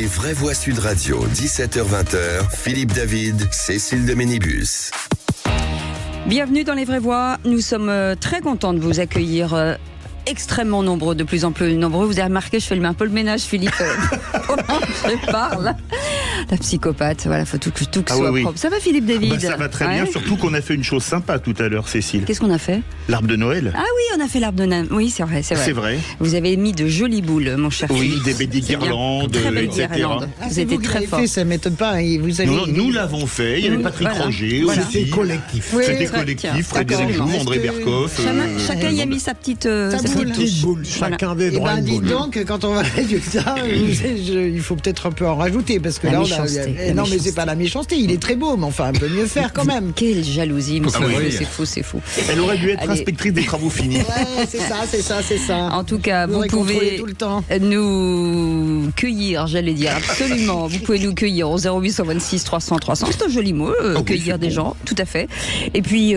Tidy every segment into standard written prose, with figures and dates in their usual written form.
Les vraies voix Sud Radio, 17h-20h, Philippe David, Cécile de Ménibus. Bienvenue dans Les vraies voix. Nous sommes très contents de vous accueillir. Extrêmement nombreux, de plus en plus nombreux. Vous avez remarqué, je fais un peu le ménage, Philippe, pendant que je parle. La psychopathe, voilà, faut tout que soit propre. Ça va, Philippe David? Ça va très bien, surtout qu'on a fait une chose sympa tout à l'heure, Cécile. Qu'est-ce qu'on a fait? L'arbre de Noël. Ah oui, on a fait l'arbre de Noël. Oui, c'est vrai. C'est vrai. Vous avez mis de jolies boules, mon cher Philippe. Oui, des guirlandes, très belles etc. guirlandes. Vous étiez très fort. Ça m'étonne pas. Vous avez... Nous l'avons fait. Il y avait Patrick Roger aussi. C'était collectif. C'était collectif. Frédéric Joux, André Berkoff. Chacun y a mis sa petite boule. Chacun des droits. Dis donc, quand on va résultat, il faut peut-être un peu en rajouter parce que là, non, mais c'est pas la méchanceté. Il est très beau, mais enfin, un peu mieux faire quand même. Quelle jalousie, c'est fou. Elle aurait dû être inspectrice des travaux finis. Ouais, c'est ça. En tout cas, vous pouvez tout le temps. nous cueillir, j'allais dire, absolument. Vous pouvez nous cueillir au 0826 300 300. C'est un joli mot, cueillir des gens, tout à fait. Et puis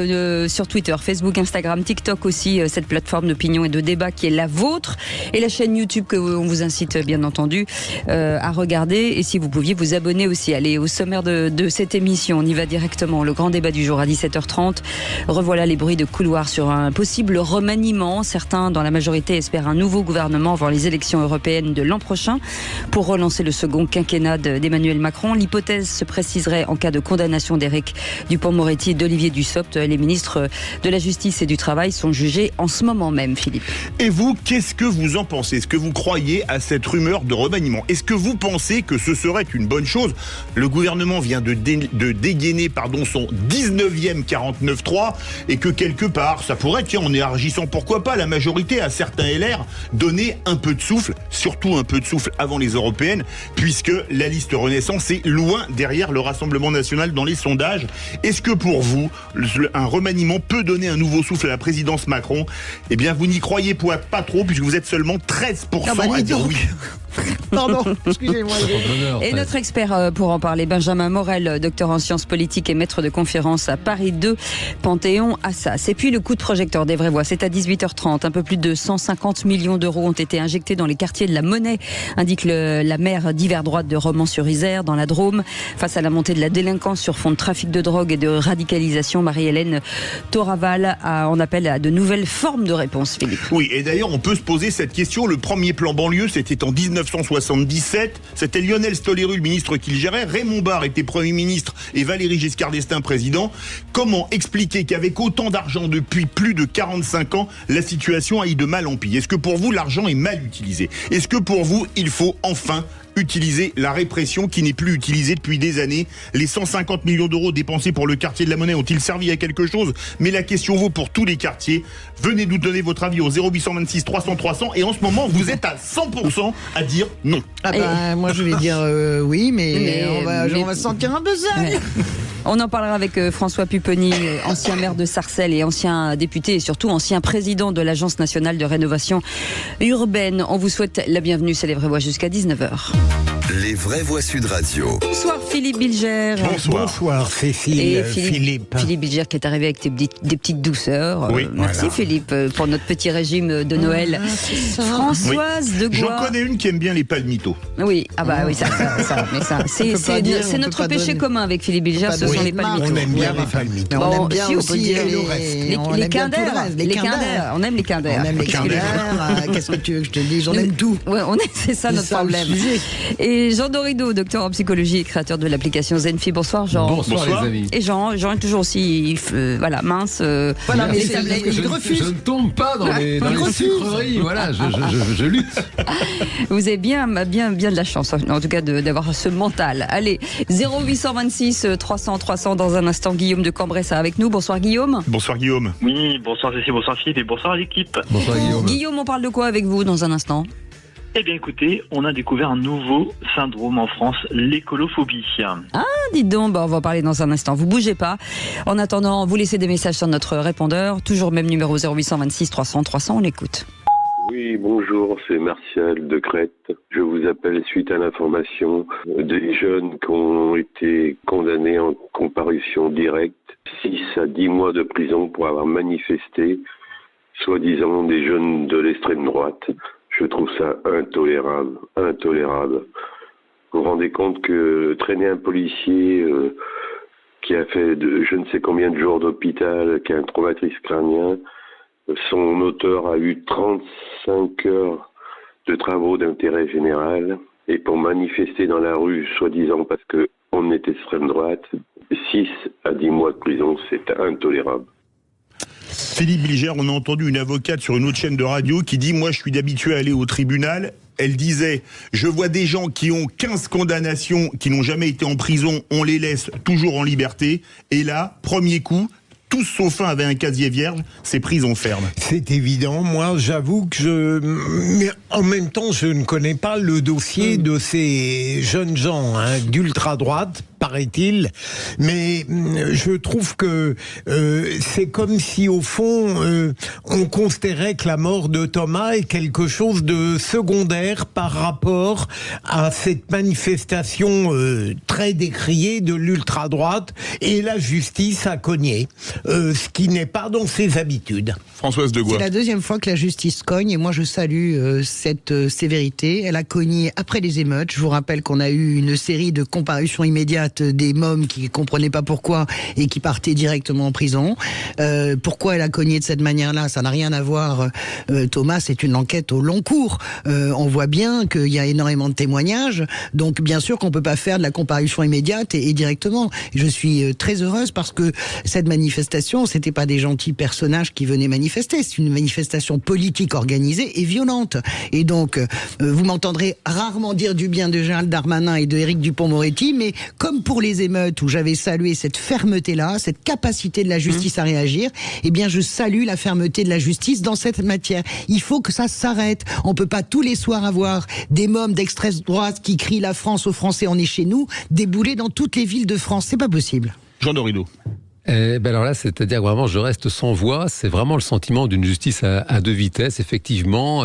sur Twitter, Facebook, Instagram, TikTok aussi, cette plateforme d'opinion et de débat qui est la vôtre. Et la chaîne YouTube que on vous incite bien entendu à regarder. Et si vous pouviez vous abonner aussi. Allez, au sommaire de cette émission, on y va directement. Le grand débat du jour à 17h30. Revoilà les bruits de couloir sur un possible remaniement. Certains dans la majorité espèrent un nouveau gouvernement avant les élections européennes de l'an prochain pour relancer le second quinquennat d'Emmanuel Macron. L'hypothèse se préciserait en cas de condamnation d'Éric Dupond-Moretti et d'Olivier Dussopt. Les ministres de la Justice et du Travail sont jugés en ce moment même, Philippe. Et vous, qu'est-ce que vous en pensez? Est-ce que vous croyez à cette rumeur de remaniement? Est-ce que vous pensez que ce serait une bonne chose? Le gouvernement vient de dégainer son 19e 49.3 et que quelque part, ça pourrait, en élargissant, pourquoi pas, la majorité à certains LR, donner un peu de souffle, surtout un peu de souffle avant les européennes, puisque la liste Renaissance est loin derrière le Rassemblement national dans les sondages. Est-ce que pour vous, un remaniement peut donner un nouveau souffle à la présidence Macron? Eh bien, vous n'y croyez pas trop, puisque vous êtes seulement 13% à dire oui. Pardon, excusez-moi. Et notre expert pour en parler, Benjamin Morel, docteur en sciences politiques et maître de conférence à Paris 2, Panthéon-Assas. Et puis le coup de projecteur des vraies voix, c'est à 18h30. Un peu plus de 150 millions d'euros ont été injectés dans les quartiers de la Monnaie, indique la maire d'hiver droite de Romans-sur-Isère, dans la Drôme. Face à la montée de la délinquance sur fond de trafic de drogue et de radicalisation, Marie-Hélène Toraval en appelle à de nouvelles formes de réponse, Philippe. Oui, et d'ailleurs, on peut se poser cette question. Le premier plan banlieue, c'était en 1977. C'était Lionel Stoléru, le ministre qui le gérait. Raymond Barre était Premier ministre et Valéry Giscard d'Estaing président. Comment expliquer qu'avec autant d'argent depuis plus de 45 ans, la situation aille de mal en pis? Est-ce que pour vous, l'argent est mal utilisé? Est-ce que pour vous, il faut enfin utiliser la répression qui n'est plus utilisée depuis des années? Les 150 millions d'euros dépensés pour le quartier de la Monnaie ont-ils servi à quelque chose? Mais la question vaut pour tous les quartiers. Venez nous donner votre avis au 0826 300 300 et en ce moment vous êtes à 100% à dire non. Moi je vais dire oui, mais on va se sentir un peu seul. On en parlera avec François Pupponi, ancien maire de Sarcelles et ancien député et surtout ancien président de l'Agence nationale de rénovation urbaine. On vous souhaite la bienvenue, c'est Les vraies voix jusqu'à 19h. Les vraies voix Sud Radio. Bonsoir Philippe Bilger. Bonsoir Cécile. Et Philippe Bilger qui est arrivé avec des petites douceurs. Oui, merci voilà. Philippe pour notre petit régime de Noël. Françoise de Gois. J'en connais une qui aime bien les palmitos. Oui, oui, c'est notre péché commun avec Philippe Bilger, ce sont les palmitos. On aime bien les palmitos. On aime bien aussi les Kinder. On aime les Kinder. On aime les Kinder. Qu'est-ce que tu veux que je te dise? On aime tout. Ouais, c'est ça notre problème. Et Jean Dorido, docteur en psychologie et créateur de l'application Zenfi. Bonsoir Jean. Bonsoir les amis. Et Jean est toujours aussi mince. Voilà, mais il refuse. Je ne tombe pas dans les sucreries. Voilà, je lutte. Vous avez bien de la chance, en tout cas d'avoir ce mental. Allez, 0826 300 dans un instant. Guillaume de Cambrai sera avec nous. Bonsoir Guillaume. Bonsoir Guillaume. Oui, bonsoir Cécile, bonsoir Philippe et bonsoir à l'équipe. Bonsoir Guillaume. Guillaume, on parle de quoi avec vous dans un instant? Eh bien écoutez, on a découvert un nouveau syndrome en France, l'écolophobie. Dites donc, on va en parler dans un instant. Vous bougez pas. En attendant, vous laissez des messages sur notre répondeur. Toujours même numéro 0826 300 300, on écoute. Oui, bonjour, c'est Martial de Crète. Je vous appelle suite à l'information des jeunes qui ont été condamnés en comparution directe, 6 à 10 mois de prison pour avoir manifesté, soi-disant des jeunes de l'extrême droite. Je trouve ça intolérable. Vous vous rendez compte que traîner un policier qui a fait je ne sais combien de jours d'hôpital, qui a un traumatisme crânien, son auteur a eu 35 heures de travaux d'intérêt général, et pour manifester dans la rue, soi-disant parce qu'on est extrême droite, 6 à 10 mois de prison, c'est intolérable. Philippe Bilger, on a entendu une avocate sur une autre chaîne de radio qui dit « Moi, je suis d'habitué à aller au tribunal ». Elle disait « Je vois des gens qui ont 15 condamnations, qui n'ont jamais été en prison, on les laisse toujours en liberté. Et là, premier coup, tous sauf un avaient un casier vierge, c'est prison ferme. » C'est évident. Moi, j'avoue que mais en même temps, je ne connais pas le dossier de ces jeunes gens d'ultra-droite, paraît-il, mais je trouve que c'est comme si au fond on considérait que la mort de Thomas est quelque chose de secondaire par rapport à cette manifestation très décriée de l'ultra-droite, et la justice a cogné, ce qui n'est pas dans ses habitudes. Françoise Degois. C'est la deuxième fois que la justice cogne, et moi je salue cette sévérité. Elle a cogné après les émeutes. Je vous rappelle qu'on a eu une série de comparutions immédiates des mômes qui ne comprenaient pas pourquoi et qui partaient directement en prison. Pourquoi elle a cogné de cette manière-là? Ça n'a rien à voir. Thomas, c'est une enquête au long cours. On voit bien qu'il y a énormément de témoignages, donc bien sûr qu'on ne peut pas faire de la comparution immédiate et directement. Je suis très heureuse parce que cette manifestation, c'était pas des gentils personnages qui venaient manifester, c'est une manifestation politique organisée et violente. Et donc, vous m'entendrez rarement dire du bien de Gérald Darmanin et de Éric Dupond-Moretti, mais comme pour les émeutes où j'avais salué cette fermeté-là, cette capacité de la justice à réagir, eh bien je salue la fermeté de la justice dans cette matière. Il faut que ça s'arrête. On peut pas tous les soirs avoir des mômes d'extrême droite qui crient la France aux Français, on est chez nous, débouler dans toutes les villes de France. C'est pas possible. Jean Dorido. Alors là, c'est-à-dire vraiment, je reste sans voix. C'est vraiment le sentiment d'une justice à deux vitesses, effectivement.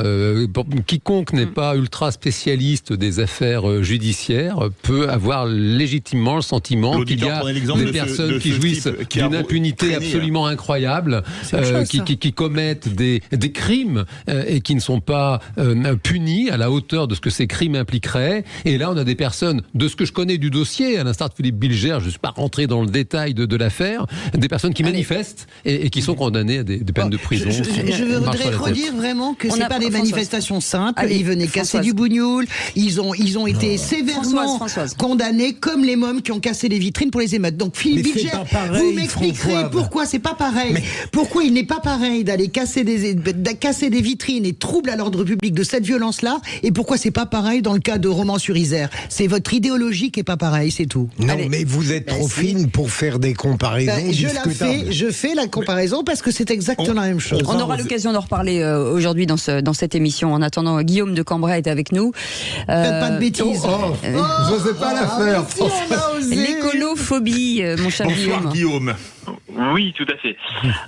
Quiconque n'est pas ultra spécialiste des affaires judiciaires peut avoir légitimement le sentiment qu'il y a des personnes qui jouissent d'une impunité absolument incroyable, qui commettent des crimes et qui ne sont pas punis à la hauteur de ce que ces crimes impliqueraient. Et là, on a des personnes, de ce que je connais du dossier, à l'instar de Philippe Bilger, je ne suis pas rentré dans le détail de l'affaire, des personnes qui manifestent et qui sont condamnées à des peines de prison. Je voudrais redire vraiment que c'est pas des manifestations simples. Ils venaient casser du bougnoul. Ils ont été sévèrement condamnés comme les mômes qui ont cassé les vitrines pour les émeutes. Donc Philippe Bilger, vous m'expliquerez pourquoi c'est pas pareil. Pourquoi il n'est pas pareil d'aller casser des vitrines et troubler à l'ordre public de cette violence-là, et pourquoi c'est pas pareil dans le cas de Romans-sur-Isère. C'est votre idéologie qui est pas pareille, c'est tout. Non, mais vous êtes trop fine pour faire des comparaisons. Je fais la comparaison parce que c'est exactement la même chose. On aura l'occasion d'en reparler aujourd'hui dans cette émission. En attendant, Guillaume de Cambrai est avec nous. Faites pas de bêtises. Je sais pas la faire. L'écolophobie, mon cher Guillaume. Oui, tout à fait.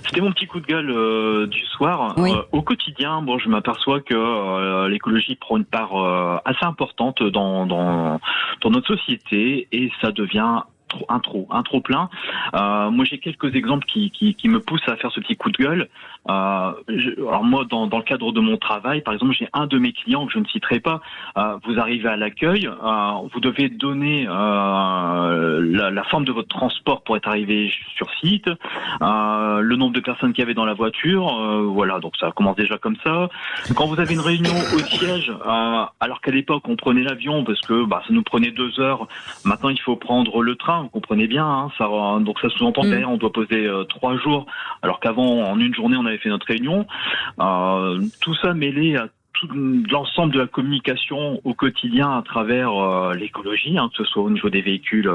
C'était mon petit coup de gueule du soir. Oui. Au quotidien, je m'aperçois que l'écologie prend une part assez importante dans notre société, et ça devient un trop plein. Moi, j'ai quelques exemples qui me poussent à faire ce petit coup de gueule. Alors moi, dans le cadre de mon travail, par exemple, j'ai un de mes clients que je ne citerai pas. Vous arrivez à l'accueil, vous devez donner la forme de votre transport pour être arrivé sur site, le nombre de personnes qu'il y avait dans la voiture, voilà, donc ça commence déjà comme ça. Quand vous avez une réunion au siège, alors qu'à l'époque on prenait l'avion parce que ça nous prenait 2 heures, maintenant il faut prendre le train, vous comprenez bien, donc ça sous-entend derrière on doit poser 3 jours, alors qu'avant en une journée on avait fait notre réunion. Tout ça mêlé à tout l'ensemble de la communication au quotidien à travers l'écologie, que ce soit au niveau des véhicules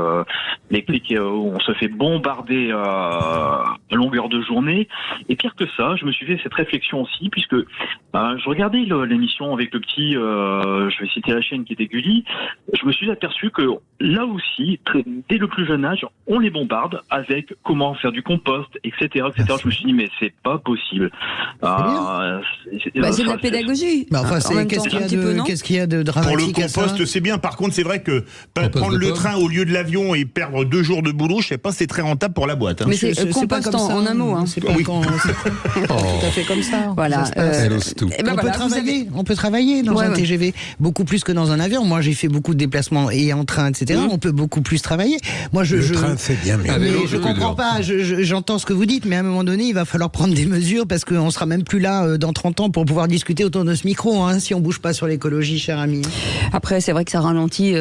électriques où on se fait bombarder à longueur de journée. Et pire que ça, je me suis fait cette réflexion aussi, puisque je regardais l'émission avec le petit, je vais citer la chaîne qui était Gulli, je me suis aperçu que là aussi, dès le plus jeune âge, on les bombarde avec comment faire du compost, etc. Je me suis dit, mais c'est pas possible. C'est de la pédagogie. Qu'est-ce qu'il y a de dramatique? Pour le compost, c'est bien. Par contre, c'est vrai que prendre le train au lieu de l'avion et perdre 2 jours de boulot, je sais pas, c'est très rentable pour la boîte. Mais c'est compost en un mot. C'est pas tout à fait comme ça. Voilà. On peut travailler dans un TGV beaucoup plus que dans un avion. Moi, j'ai fait beaucoup de déplacement et en train, etc., on peut beaucoup plus travailler. Moi, le train, c'est bien. Mais je comprends pas, j'entends ce que vous dites, mais à un moment donné, il va falloir prendre des mesures parce qu'on sera même plus là dans 30 ans pour pouvoir discuter autour de ce micro, hein, si on bouge pas sur l'écologie, cher ami. Après, c'est vrai que ça ralentit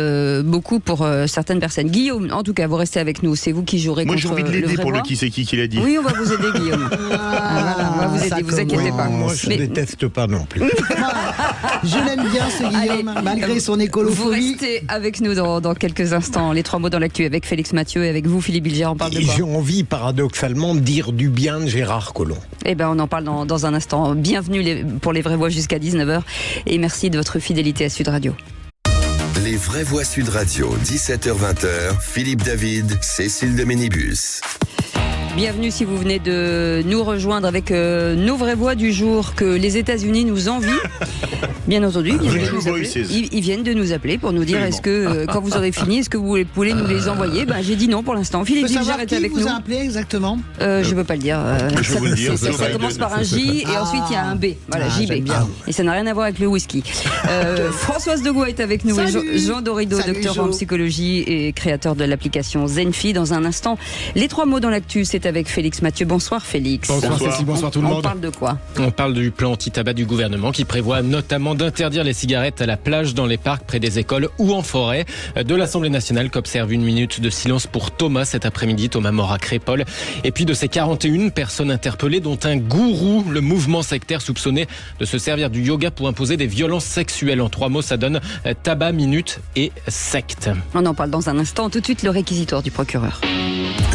beaucoup pour certaines personnes. Guillaume, en tout cas, vous restez avec nous. C'est vous qui jouerez contre le vrai. Moi, j'ai envie de l'aider pour le qui c'est qui l'a dit. Oui, on va vous aider, Guillaume. Voilà, on va vous aider, vous inquiétez pas. Moi, je déteste pas non plus. Je l'aime bien, ce Guillaume, malgré son écolophobie. Vous restez avec nous dans quelques instants. Les 3 mots dans l'actu avec Félix Mathieu et avec vous, Philippe Bilger. On parle de quoi ? J'ai envie, paradoxalement, de dire du bien de Gérard Collomb. Eh ben, on en parle dans un instant. Bienvenue pour les vraies voix jusqu'à 19h. Et merci de votre fidélité à Sud Radio. Les vraies voix Sud Radio, 17h-20h, Philippe David, Cécile de Ménibus. Bienvenue si vous venez de nous rejoindre avec nos vraies voix du jour que les États-Unis nous envient. Bien entendu, ils viennent de nous appeler pour nous dire est-ce que quand vous aurez fini, est-ce que vous voulez nous les envoyer ? J'ai dit non pour l'instant. Philippe Bilger est avec nous. Vous a appelé exactement je peux pas le dire. Je vais vous le dire. Ça commence par un J et ensuite il y a un B. Voilà, JB. Et ça n'a rien à voir avec le whisky. Françoise Degois est avec nous. Et Jean Dorido, docteur en psychologie et créateur de l'application Zenfi. Dans un instant, les 3 mots dans l'actu, c'est avec Félix Mathieu. Bonsoir Félix. Bonsoir Cécile, bonsoir tout le monde. On parle de quoi ? On parle du plan anti-tabac du gouvernement qui prévoit notamment d'interdire les cigarettes à la plage, dans les parcs, près des écoles ou en forêt. De l'Assemblée nationale qu'observe une minute de silence pour Thomas cet après-midi, Thomas mort à Crépol. Et puis de ces 41 personnes interpellées, dont un gourou, le mouvement sectaire soupçonné de se servir du yoga pour imposer des violences sexuelles. En 3 mots, ça donne tabac, minute et secte. On en parle dans un instant. Tout de suite, le réquisitoire du procureur.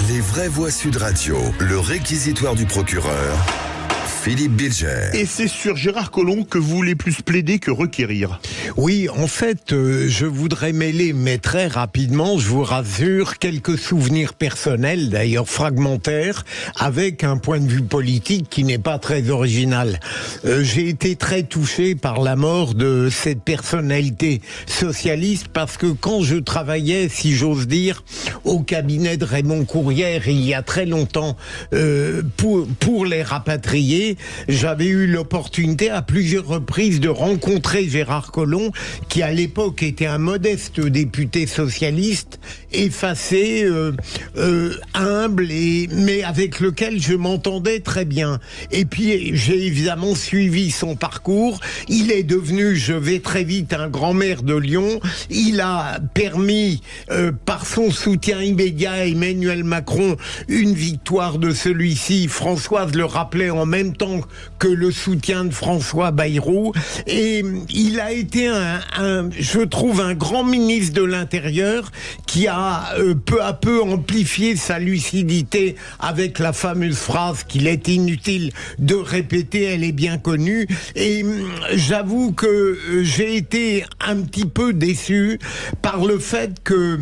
Les vraies voix Sud Radio, le réquisitoire du procureur, Philippe Bilger. Et c'est sur Gérard Collomb que vous voulez plus plaider que requérir. Oui, en fait, je voudrais mêler, mais très rapidement, je vous rassure, quelques souvenirs personnels, d'ailleurs fragmentaires, avec un point de vue politique qui n'est pas très original. J'ai été très touché par la mort de cette personnalité socialiste, parce que quand je travaillais, si j'ose dire, au cabinet de Raymond Courrière, il y a très longtemps, pour les rapatrier, j'avais eu l'opportunité à plusieurs reprises de rencontrer Gérard Collomb, qui à l'époque était un modeste député socialiste, effacé, humble, mais avec lequel je m'entendais très bien. Et puis j'ai évidemment suivi son parcours. Il est devenu, je vais très vite, un grand maire de Lyon. Il a permis, par son soutien immédiat à Emmanuel Macron, une victoire de celui-ci. Françoise le rappelait en même temps que le soutien de François Bayrou, et il a été je trouve un grand ministre de l'Intérieur qui a peu à peu amplifié sa lucidité avec la fameuse phrase qu'il est inutile de répéter, elle est bien connue, et j'avoue que j'ai été un petit peu déçu par le fait que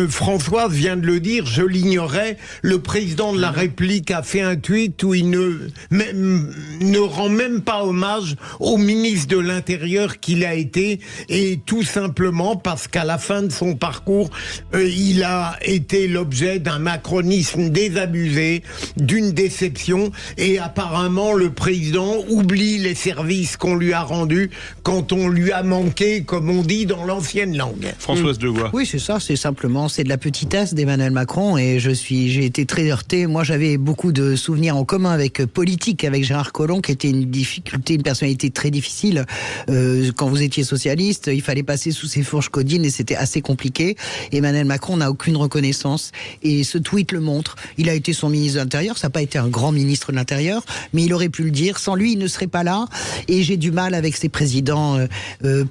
Françoise vient de le dire, je l'ignorais, le président de la République a fait un tweet où il ne rend même pas hommage au ministre de l'Intérieur qu'il a été, et tout simplement parce qu'à la fin de son parcours, il a été l'objet d'un macronisme désabusé, d'une déception, et apparemment le président oublie les services qu'on lui a rendus quand on lui a manqué, comme on dit dans l'ancienne langue. Françoise Degois. Oui, c'est ça, c'est de la petitesse d'Emmanuel Macron, et j'ai été très heurté. Moi, j'avais beaucoup de souvenirs en commun avec Gérard Collomb, qui était une personnalité très difficile. Quand vous étiez socialiste, il fallait passer sous ses fourches codines et c'était assez compliqué. Emmanuel Macron n'a aucune reconnaissance et ce tweet le montre. Il a été son ministre de l'Intérieur, ça n'a pas été un grand ministre de l'Intérieur, mais il aurait pu le dire. Sans lui, il ne serait pas là, et j'ai du mal avec ces présidents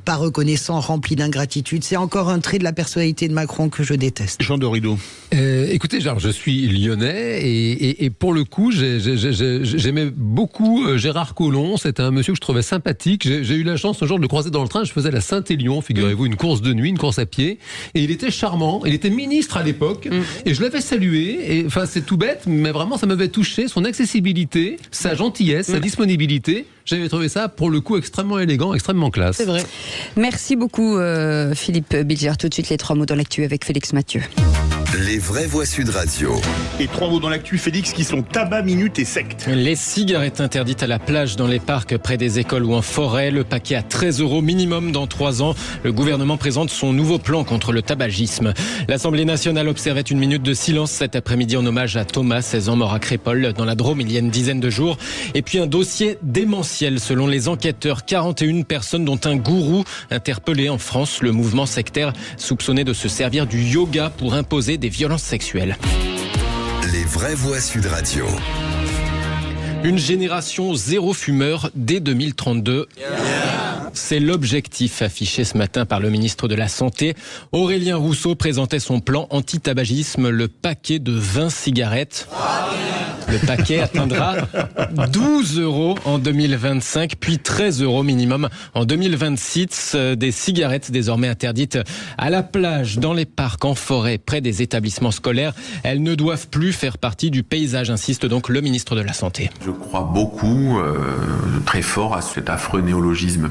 pas reconnaissants, remplis d'ingratitude. C'est encore un trait de la personnalité de Macron que je déteste. Jean Dorido. Écoutez, genre, je suis lyonnais et pour le coup, j'aimais beaucoup Gérard Collomb. C'était un monsieur que je trouvais sympathique. J'ai eu la chance un jour de le croiser dans le train. Je faisais la Saint-Élion, figurez-vous, une course de nuit, une course à pied. Et il était charmant. Il était ministre à l'époque. Et je l'avais salué. Enfin, c'est tout bête, mais vraiment, ça m'avait touché. Son accessibilité, sa gentillesse, sa disponibilité. J'avais trouvé ça, pour le coup, extrêmement élégant, extrêmement classe. C'est vrai. Merci beaucoup, Philippe Bilger. Tout de suite, les 3 mots dans l'actu avec Félix Mathieu. Les vraies voix Sud Radio. Et 3 mots dans l'actu, Félix, qui sont tabac, minute et secte. Les cigarettes interdites à la plage, dans les parcs, près des écoles ou en forêt. Le paquet à 13 € minimum dans 3 ans. Le gouvernement présente son nouveau plan contre le tabagisme. L'Assemblée nationale observait une minute de silence cet après-midi en hommage à Thomas, 16 ans, mort à Crépol, dans la Drôme, il y a une dizaine de jours. Et puis un dossier démentiel, selon les enquêteurs. 41 personnes, dont un gourou interpellé en France. Le mouvement sectaire soupçonné de se servir du yoga pour imposer des violences sexuelles. Les vraies voix Sud Radio. Une génération zéro fumeur dès 2032. C'est l'objectif affiché ce matin par le ministre de la Santé. Aurélien Rousseau présentait son plan anti-tabagisme, le paquet de 20 cigarettes. Le paquet atteindra 12 € en 2025, puis 13 € minimum en 2026. Des cigarettes désormais interdites à la plage, dans les parcs, en forêt, près des établissements scolaires. Elles ne doivent plus faire partie du paysage, insiste donc le ministre de la Santé. Je crois beaucoup, très fort, à cet affreux néologisme,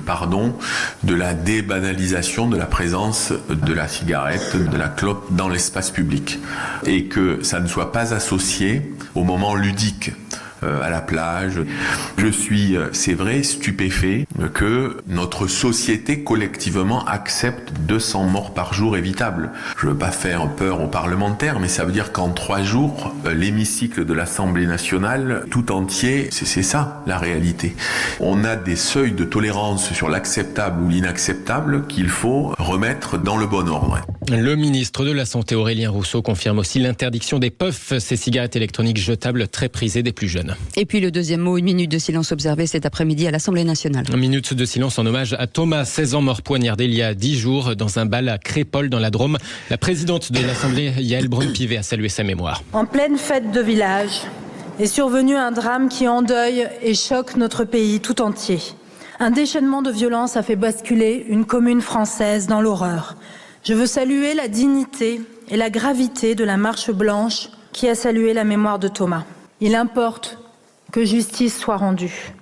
de la débanalisation de la présence de la cigarette, de la clope dans l'espace public. Et que ça ne soit pas associé au moment ludique. À la plage. Je suis, c'est vrai, stupéfait que notre société collectivement accepte 200 morts par jour évitables. Je ne veux pas faire peur aux parlementaires, mais ça veut dire qu'en 3 jours, l'hémicycle de l'Assemblée nationale tout entier, c'est ça la réalité. On a des seuils de tolérance sur l'acceptable ou l'inacceptable qu'il faut remettre dans le bon ordre. Le ministre de la Santé, Aurélien Rousseau, confirme aussi l'interdiction des puffs, ces cigarettes électroniques jetables très prisées des plus jeunes. Et puis le deuxième mot, une minute de silence observée cet après-midi à l'Assemblée nationale. Une minute de silence en hommage à Thomas, 16 ans, mort poignardé il y a 10 jours dans un bal à Crépol dans la Drôme. La présidente de l'Assemblée, Yaël Braun-Pivet, a salué sa mémoire. En pleine fête de village est survenu un drame qui endeuille et choque notre pays tout entier. Un déchaînement de violence a fait basculer une commune française dans l'horreur. Je veux saluer la dignité et la gravité de la marche blanche qui a salué la mémoire de Thomas. Il importe que justice soit rendue.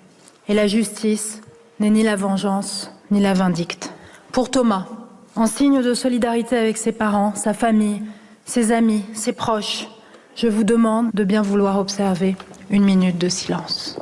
Et la justice n'est ni la vengeance, ni la vindicte. Pour Thomas, en signe de solidarité avec ses parents, sa famille, ses amis, ses proches, je vous demande de bien vouloir observer une minute de silence.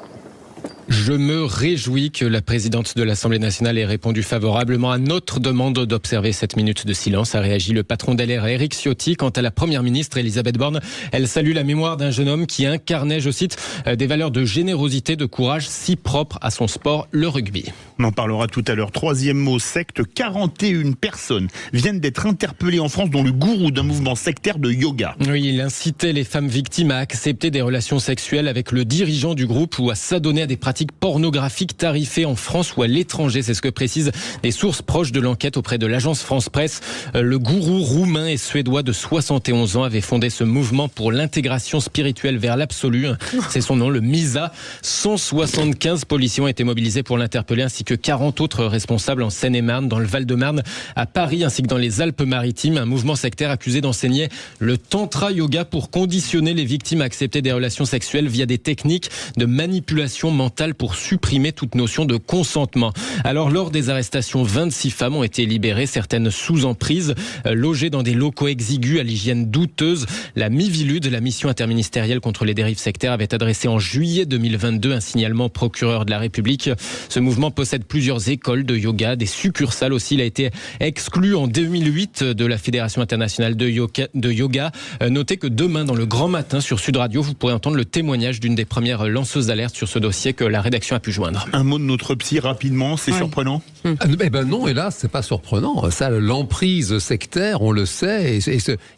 Je me réjouis que la présidente de l'Assemblée nationale ait répondu favorablement à notre demande d'observer cette minute de silence, a réagi le patron d'LR, Éric Ciotti. Quant à la première ministre, Elisabeth Borne, elle salue la mémoire d'un jeune homme qui incarnait, je cite, des valeurs de générosité, de courage si propres à son sport, le rugby. On en parlera tout à l'heure. 3e mot, secte. 41 personnes viennent d'être interpellées en France, dont le gourou d'un mouvement sectaire de yoga. Oui, il incitait les femmes victimes à accepter des relations sexuelles avec le dirigeant du groupe ou à s'adonner à des pratiques pornographiques tarifées en France ou à l'étranger. C'est ce que précisent des sources proches de l'enquête auprès de l'agence France Presse. Le gourou roumain et suédois de 71 ans avait fondé ce mouvement pour l'intégration spirituelle vers l'absolu. C'est son nom, le MISA. 175 policiers ont été mobilisés pour l'interpeller, ainsi que 40 autres responsables en Seine-et-Marne, dans le Val-de-Marne, à Paris, ainsi que dans les Alpes-Maritimes. Un mouvement sectaire accusé d'enseigner le tantra yoga pour conditionner les victimes à accepter des relations sexuelles via des techniques de manipulation mentale pour supprimer toute notion de consentement. Alors, lors des arrestations, 26 femmes ont été libérées, certaines sous emprise, logées dans des locaux exigus à l'hygiène douteuse. La Mivilude, la mission interministérielle contre les dérives sectaires, avait adressé en juillet 2022 un signalement au procureur de la République. Ce mouvement possède plusieurs écoles de yoga, des succursales aussi. Il a été exclu en 2008 de la Fédération internationale de yoga. Notez que demain, dans le grand matin sur Sud Radio, vous pourrez entendre le témoignage d'une des premières lanceuses d'alerte sur ce dossier que la rédaction a pu joindre. Un mot de notre psy rapidement, c'est surprenant ? Eh ben non, hélas, c'est pas surprenant. Ça, l'emprise sectaire, on le sait,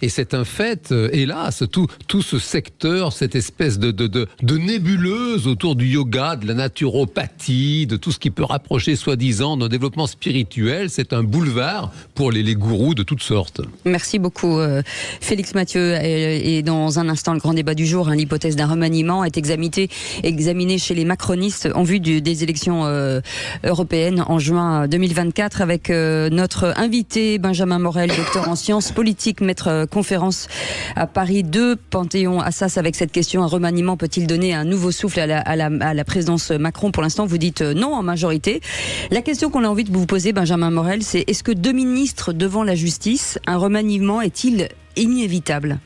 et c'est un fait. Hélas, tout ce secteur, cette espèce de nébuleuse autour du yoga, de la naturopathie, de tout ce qui peut rapprocher soi-disant d'un développement spirituel, c'est un boulevard pour les gourous de toutes sortes. Merci beaucoup, Félix Mathieu. Et dans un instant, le grand débat du jour, l'hypothèse d'un remaniement est examinée chez les macronistes en vue des élections européennes en juin 2024, avec notre invité Benjamin Morel, docteur en sciences politiques, maître conférence à Paris 2, Panthéon-Assas, avec cette question: un remaniement peut-il donner un nouveau souffle à la présidence Macron? Pour l'instant, vous dites non en majorité. La question qu'on a envie de vous poser, Benjamin Morel, c'est: est-ce que 2 ministres devant la justice, un remaniement est-il inévitable?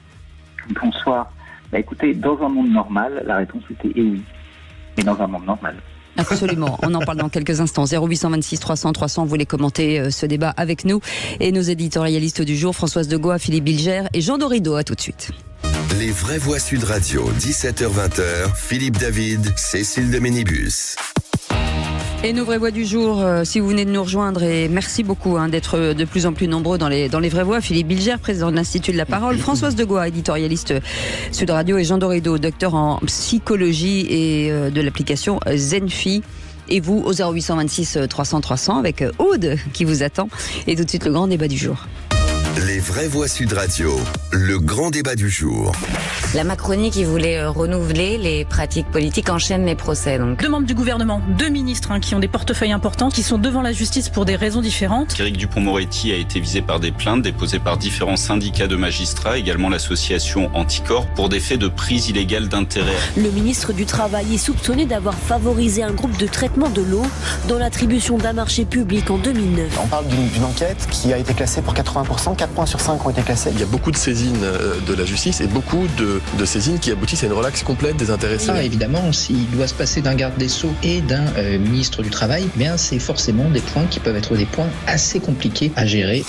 Bonsoir. Écoutez, dans un monde normal, la réponse était oui. Mais dans un monde normal. Absolument, on en parle dans quelques instants. 0826 300 300, vous voulez commenter ce débat avec nous. Et nos éditorialistes du jour, Françoise Degois, Philippe Bilger et Jean Dorido. À tout de suite. Les vraies voix Sud Radio, 17h-20h, Philippe David, Cécile de Ménibus. Et nos vraies voix du jour, si vous venez de nous rejoindre, et merci beaucoup d'être de plus en plus nombreux dans les vraies voix. Philippe Bilger, président de l'Institut de la Parole, Françoise Degois, éditorialiste Sud Radio, et Jean Dorido, docteur en psychologie et de l'application Zenfi. Et vous, au 0826 300 300, avec Aude qui vous attend. Et tout de suite, le grand débat du jour. Les vraies voix Sud Radio, le grand débat du jour. La Macronie qui voulait renouveler les pratiques politiques enchaîne les procès. Donc. 2 membres du gouvernement, 2 ministres qui ont des portefeuilles importants, qui sont devant la justice pour des raisons différentes. Éric Dupond-Moretti a été visé par des plaintes déposées par différents syndicats de magistrats, également l'association Anticor, pour des faits de prise illégale d'intérêt. Le ministre du Travail est soupçonné d'avoir favorisé un groupe de traitement de l'eau dans l'attribution d'un marché public en 2009. On parle d'une enquête qui a été classée pour 80%, 4 points sur 5 ont été classés. Il y a beaucoup de saisines de la justice et beaucoup de saisines qui aboutissent à une relaxe complète des intéressés. Ça, évidemment, s'il doit se passer d'un garde des Sceaux et d'un ministre du Travail, bien, c'est forcément des points qui peuvent être des points assez compliqués à gérer.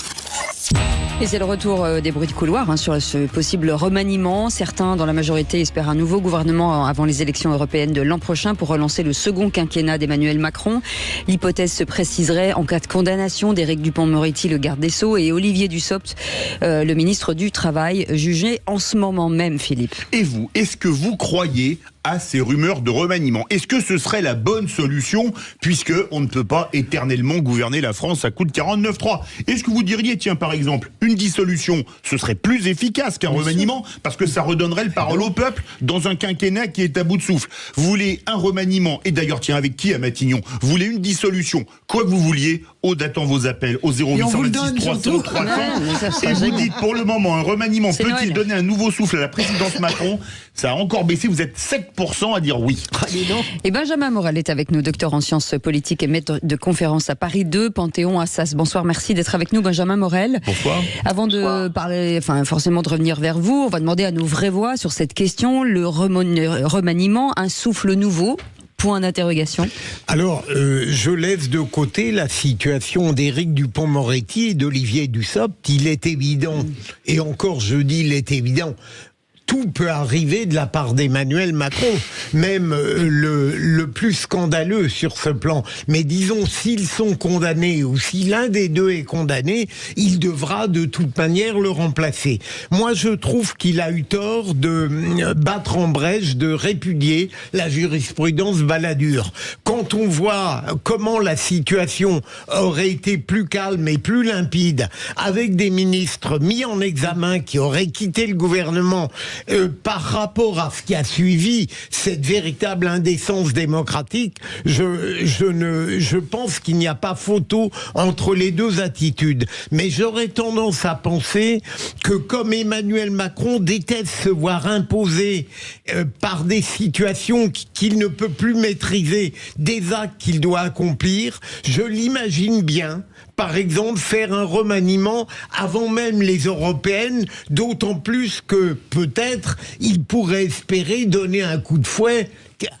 Et c'est le retour des bruits de couloir sur ce possible remaniement. Certains, dans la majorité, espèrent un nouveau gouvernement avant les élections européennes de l'an prochain pour relancer le second quinquennat d'Emmanuel Macron. L'hypothèse se préciserait en cas de condamnation d'Éric Dupond-Moretti, le garde des Sceaux, et Olivier Dussopt, le ministre du Travail, jugé en ce moment même, Philippe. Et vous, est-ce que vous croyez à ces rumeurs de remaniement? Est-ce que ce serait la bonne solution, puisque on ne peut pas éternellement gouverner la France à coup de 49-3? Est-ce que vous diriez, tiens, par exemple, une dissolution, ce serait plus efficace qu'un remaniement, parce que ça redonnerait le parole au peuple dans un quinquennat qui est à bout de souffle? Vous voulez un remaniement, et d'ailleurs, tiens, avec qui à Matignon? Vous voulez une dissolution, quoi que vous vouliez, Aude attend vos appels au 0826 300 300. Et vous dites, pour le moment, un remaniement peut-il donner un nouveau souffle à la présidence Macron? Ça a encore baissé, vous êtes 7% à dire oui. Et Benjamin Morel est avec nous, docteur en sciences politiques et maître de conférences à Paris 2, Panthéon-Assas. Bonsoir, merci d'être avec nous, Benjamin Morel. Bonsoir. Avant de parler, forcément de revenir vers vous, on va demander à nos vraies voix sur cette question, le remaniement, un souffle nouveau? Point d'interrogation. Alors, je laisse de côté la situation d'Éric Dupond-Moretti et d'Olivier Dussopt. Il est évident, et encore je dis il est évident, tout peut arriver de la part d'Emmanuel Macron, même le plus scandaleux sur ce plan. Mais disons, s'ils sont condamnés ou si l'un des deux est condamné, il devra de toute manière le remplacer. Moi, je trouve qu'il a eu tort de battre en brèche, de répudier la jurisprudence Balladur. Quand on voit comment la situation aurait été plus calme et plus limpide, avec des ministres mis en examen qui auraient quitté le gouvernement, par rapport à ce qui a suivi cette véritable indécence démocratique, je pense qu'il n'y a pas photo entre les deux attitudes. Mais j'aurais tendance à penser que comme Emmanuel Macron déteste se voir imposer par des situations qu'il ne peut plus maîtriser, des actes qu'il doit accomplir, je l'imagine bien, par exemple, faire un remaniement avant même les européennes, d'autant plus que peut-être il pourrait espérer donner un coup de fouet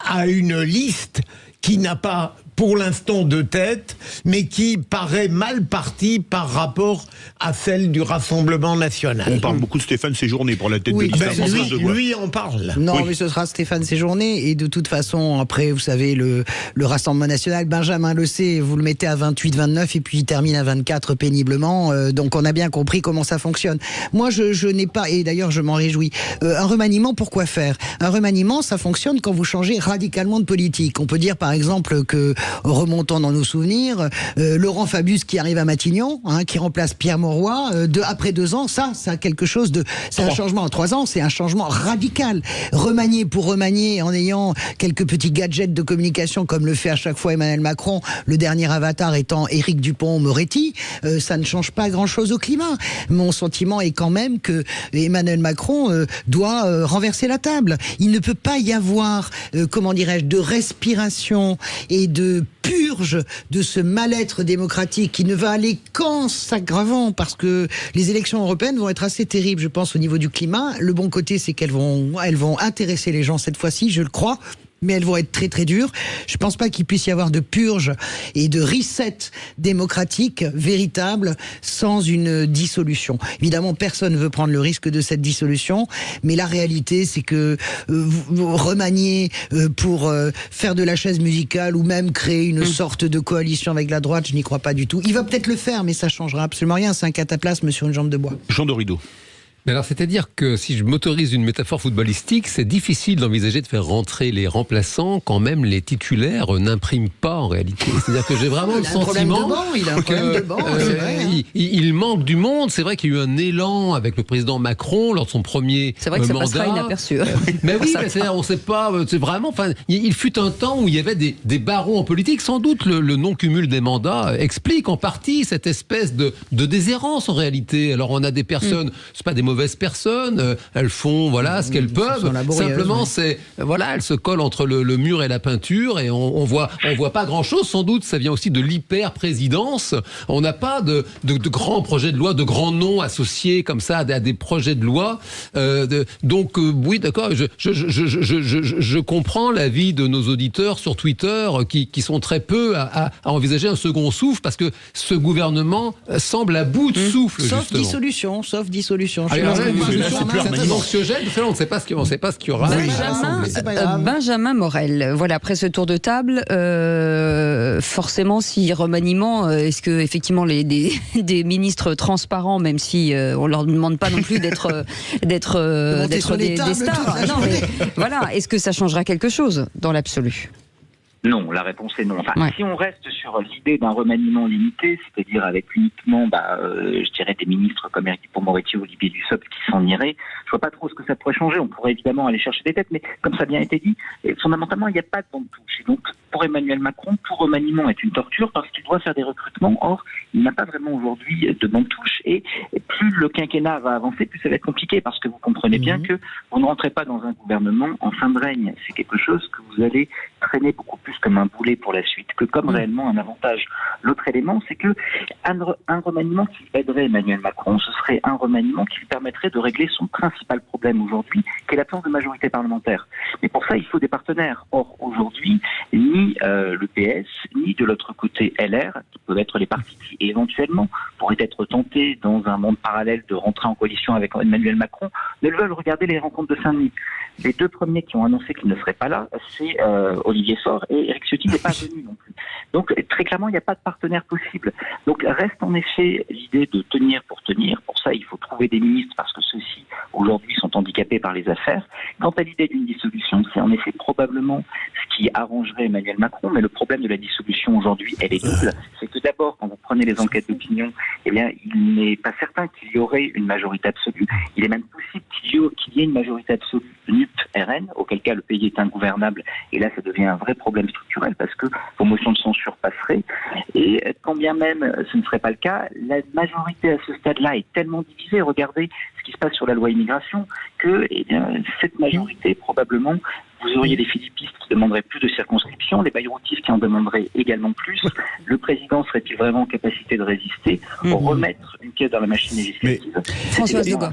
à une liste qui n'a pas pour l'instant de tête, mais qui paraît mal partie par rapport à celle du Rassemblement national. On parle beaucoup de Stéphane Séjourné pour la tête de liste. Lui en parle. Non, mais ce sera Stéphane Séjourné. Et de toute façon, après, vous savez, le Rassemblement national, Benjamin le sait, vous le mettez à 28, 29, et puis il termine à 24 péniblement. Donc on a bien compris comment ça fonctionne. Moi, je n'ai pas, et d'ailleurs je m'en réjouis, un remaniement, pourquoi faire? Un remaniement, ça fonctionne quand vous changez radicalement de politique. On peut dire par exemple que, remontons dans nos souvenirs, Laurent Fabius qui arrive à Matignon, qui remplace Pierre Mauroy, après 2 ans, ça a quelque chose de... C'est un changement en 3 ans, c'est un changement radical. Remanier pour remanier en ayant quelques petits gadgets de communication comme le fait à chaque fois Emmanuel Macron, le dernier avatar étant Éric Dupond-Moretti, ça ne change pas grand-chose au climat. Mon sentiment est quand même que Emmanuel Macron doit renverser la table. Il ne peut pas y avoir, comment dirais-je, de respiration et de de purge de ce mal-être démocratique qui ne va aller qu'en s'aggravant, parce que les élections européennes vont être assez terribles, je pense, au niveau du climat. Le bon côté, c'est qu'elles vont intéresser les gens cette fois-ci, je le crois. Mais elles vont être très très dures. Je pense pas qu'il puisse y avoir de purge et de reset démocratique véritable sans une dissolution. Évidemment, personne ne veut prendre le risque de cette dissolution, mais la réalité, c'est que vous remanier pour faire de la chaise musicale ou même créer une sorte de coalition avec la droite, je n'y crois pas du tout. Il va peut-être le faire, mais ça changera absolument rien. C'est un cataplasme sur une jambe de bois. Jean Dorido. Mais alors, c'est-à-dire que si je m'autorise une métaphore footballistique, c'est difficile d'envisager de faire rentrer les remplaçants quand même les titulaires n'impriment pas en réalité. C'est-à-dire que j'ai vraiment le sentiment qu'il manque du monde. C'est vrai qu'il y a eu un élan avec le président Macron lors de son premier mandat. C'est vrai que ça passera inaperçu. Mais oui, on ne sait pas. C'est vraiment. Enfin, il fut un temps où il y avait des barons en politique. Sans doute le non-cumul des mandats explique en partie cette espèce de déshérence en réalité. Alors on a des personnes, c'est pas des mauvaises personnes, elles font ce qu'elles peuvent. Simplement, elles se collent entre le mur et la peinture et on voit pas grand chose. Sans doute, ça vient aussi de l'hyper-présidence. On n'a pas de grands projets de loi, de grands noms associés comme ça à des projets de loi. Donc oui, d'accord. Je comprends l'avis de nos auditeurs sur Twitter qui sont très peu à envisager un second souffle parce que ce gouvernement semble à bout de souffle. Sauf dissolution. C'est anxiogène, on ne sait pas ce qu'il y aura. Benjamin Morel, voilà, après ce tour de table, forcément, si remaniement, est-ce que effectivement des ministres transparents, même si on leur demande pas non plus d'être des stars, non, mais voilà, est-ce que ça changera quelque chose dans l'absolu? Non, la réponse est non. Si on reste sur l'idée d'un remaniement limité, c'est-à-dire avec uniquement, je dirais, des ministres comme Éric Dupond-Moretti ou Olivier Dussopt qui s'en iraient, je vois pas trop ce que ça pourrait changer. On pourrait évidemment aller chercher des têtes, mais comme ça a bien été dit, fondamentalement, il n'y a pas de bande touche. Et donc, pour Emmanuel Macron, tout remaniement est une torture parce qu'il doit faire des recrutements. Or, il n'a pas vraiment aujourd'hui de bande touche. Et plus le quinquennat va avancer, plus ça va être compliqué parce que vous comprenez bien que vous ne rentrez pas dans un gouvernement en fin de règne. C'est quelque chose que vous allez traîner beaucoup plus comme un boulet pour la suite que comme réellement un avantage. L'autre élément, c'est que un remaniement qui aiderait Emmanuel Macron, ce serait un remaniement qui lui permettrait de régler son principal problème aujourd'hui, qui est l'absence de majorité parlementaire. Mais pour ça, il faut des partenaires. Or, aujourd'hui, ni le PS, ni de l'autre côté LR, qui peuvent être les partis qui éventuellement pourraient être tentés dans un monde parallèle de rentrer en coalition avec Emmanuel Macron, ne veulent regarder les rencontres de Saint-Denis. Les deux premiers qui ont annoncé qu'ils ne seraient pas là, c'est Olivier Faure et Éric Ciotti n'est pas venu non plus. Donc très clairement, il n'y a pas de partenaire possible. Donc reste en effet l'idée de tenir pour tenir. Pour ça, il faut trouver des ministres parce que ceux-ci, aujourd'hui, sont handicapés par les affaires. Quant à l'idée d'une dissolution, c'est en effet probablement ce qui arrangerait Emmanuel Macron, mais le problème de la dissolution aujourd'hui, elle est double. C'est que d'abord, quand vous prenez les enquêtes d'opinion, il n'est pas certain qu'il y aurait une majorité absolue. Il est même possible qu'il y ait une majorité absolue NUP-RN, auquel cas le pays est ingouvernable, et là ça devient un vrai problème structurel parce que vos motions de censure passeraient, et quand bien même ce ne serait pas le cas, la majorité à ce stade-là est tellement divisée, regardez ce qui se passe sur la loi immigration, que cette majorité probablement, vous auriez des philippistes qui demanderaient plus de circonscriptions, les bayroutistes qui en demanderaient également plus. Le président serait-il vraiment en capacité de résister, remettre une pièce dans la machine législative? François Degas.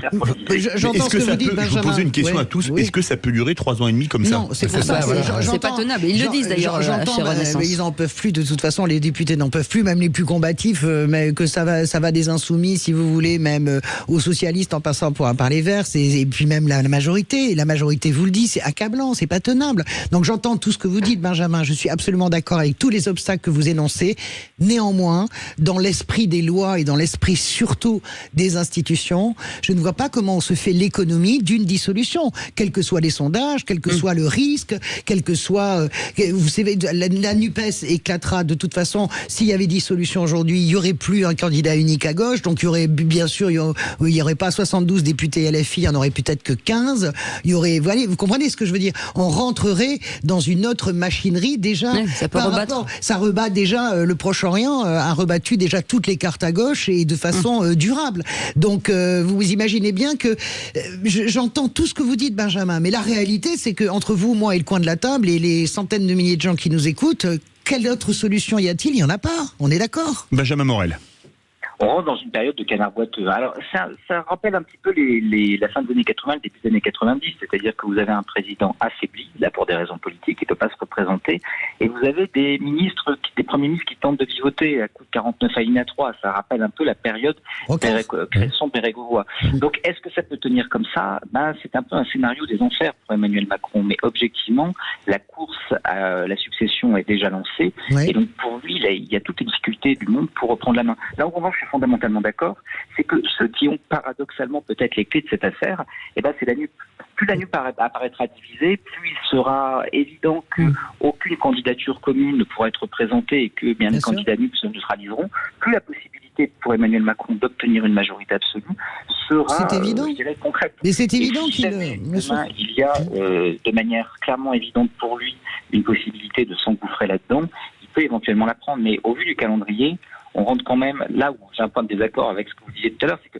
J'entends ce que vous dites, Benjamin. Je vous pose une question à tous. Est-ce que ça peut durer 3 ans et demi comme ça? Non, c'est ça. C'est pas tenable. Ils le disent d'ailleurs chez Renaissance. Ils n'en peuvent plus. De toute façon, les députés n'en peuvent plus, même les plus combatifs. Mais que ça va des insoumis, si vous voulez, même aux socialistes en passant par les Verts, et puis même la majorité. La majorité vous le dit, c'est accablant, c'est pas tenable. Donc j'entends tout ce que vous dites, Benjamin. Je suis absolument d'accord avec tous les obstacles que vous énoncez. Néanmoins, dans l'esprit des lois et dans l'esprit surtout des institutions, je ne vois pas comment on se fait l'économie d'une dissolution, quels que soient les sondages, quel que soit le risque, quel que soit... vous savez, la NUPES éclatera de toute façon. S'il y avait dissolution aujourd'hui, il n'y aurait plus un candidat unique à gauche, donc il y aurait, bien sûr, il n'y aurait pas 72 députés LFI, il n'y en aurait peut-être que 15. Il y aurait... Voilà, vous comprenez ce que je veux dire? On rentrerait dans une autre machinerie déjà. Ça rebat déjà le Proche-Orient, a rebattu déjà toutes les cartes à gauche et de façon durable. Donc vous imaginez bien que j'entends tout ce que vous dites, Benjamin, mais la réalité c'est que entre vous, moi et le coin de la table et les centaines de milliers de gens qui nous écoutent, quelle autre solution y a-t-il ? Il n'y en a pas, on est d'accord. Benjamin Morel. On rentre dans une période de canard boiteux. Alors, ça rappelle un petit peu la fin des années 80, le début des années 90, c'est-à-dire que vous avez un président affaibli, là pour des raisons politiques, qui ne peut pas se représenter, et vous avez des premiers ministres qui tentent de vivoter à coup de 49 alinéa 3. Ça rappelle un peu la période Cresson-Bérégovoy. Donc, est-ce que ça peut tenir comme ça ? C'est un peu un scénario des enfers pour Emmanuel Macron, mais objectivement, la course à la succession est déjà lancée, et donc pour lui, il y a toutes les difficultés du monde pour reprendre la main. Là, en revanche, je suis fondamentalement d'accord, c'est que ceux qui ont paradoxalement peut-être les clés de cette affaire, c'est la NUP. Plus la NUP apparaîtra divisée, plus il sera évident qu'aucune candidature commune ne pourra être présentée et que bien les candidats NUP se neutraliseront, plus la possibilité pour Emmanuel Macron d'obtenir une majorité absolue sera, je dirais, concrète. Mais c'est évident il y a de manière clairement évidente pour lui une possibilité de s'engouffrer là-dedans, il peut éventuellement la prendre, mais au vu du calendrier, on rentre quand même là où j'ai un point de désaccord avec ce que vous disiez tout à l'heure, c'est que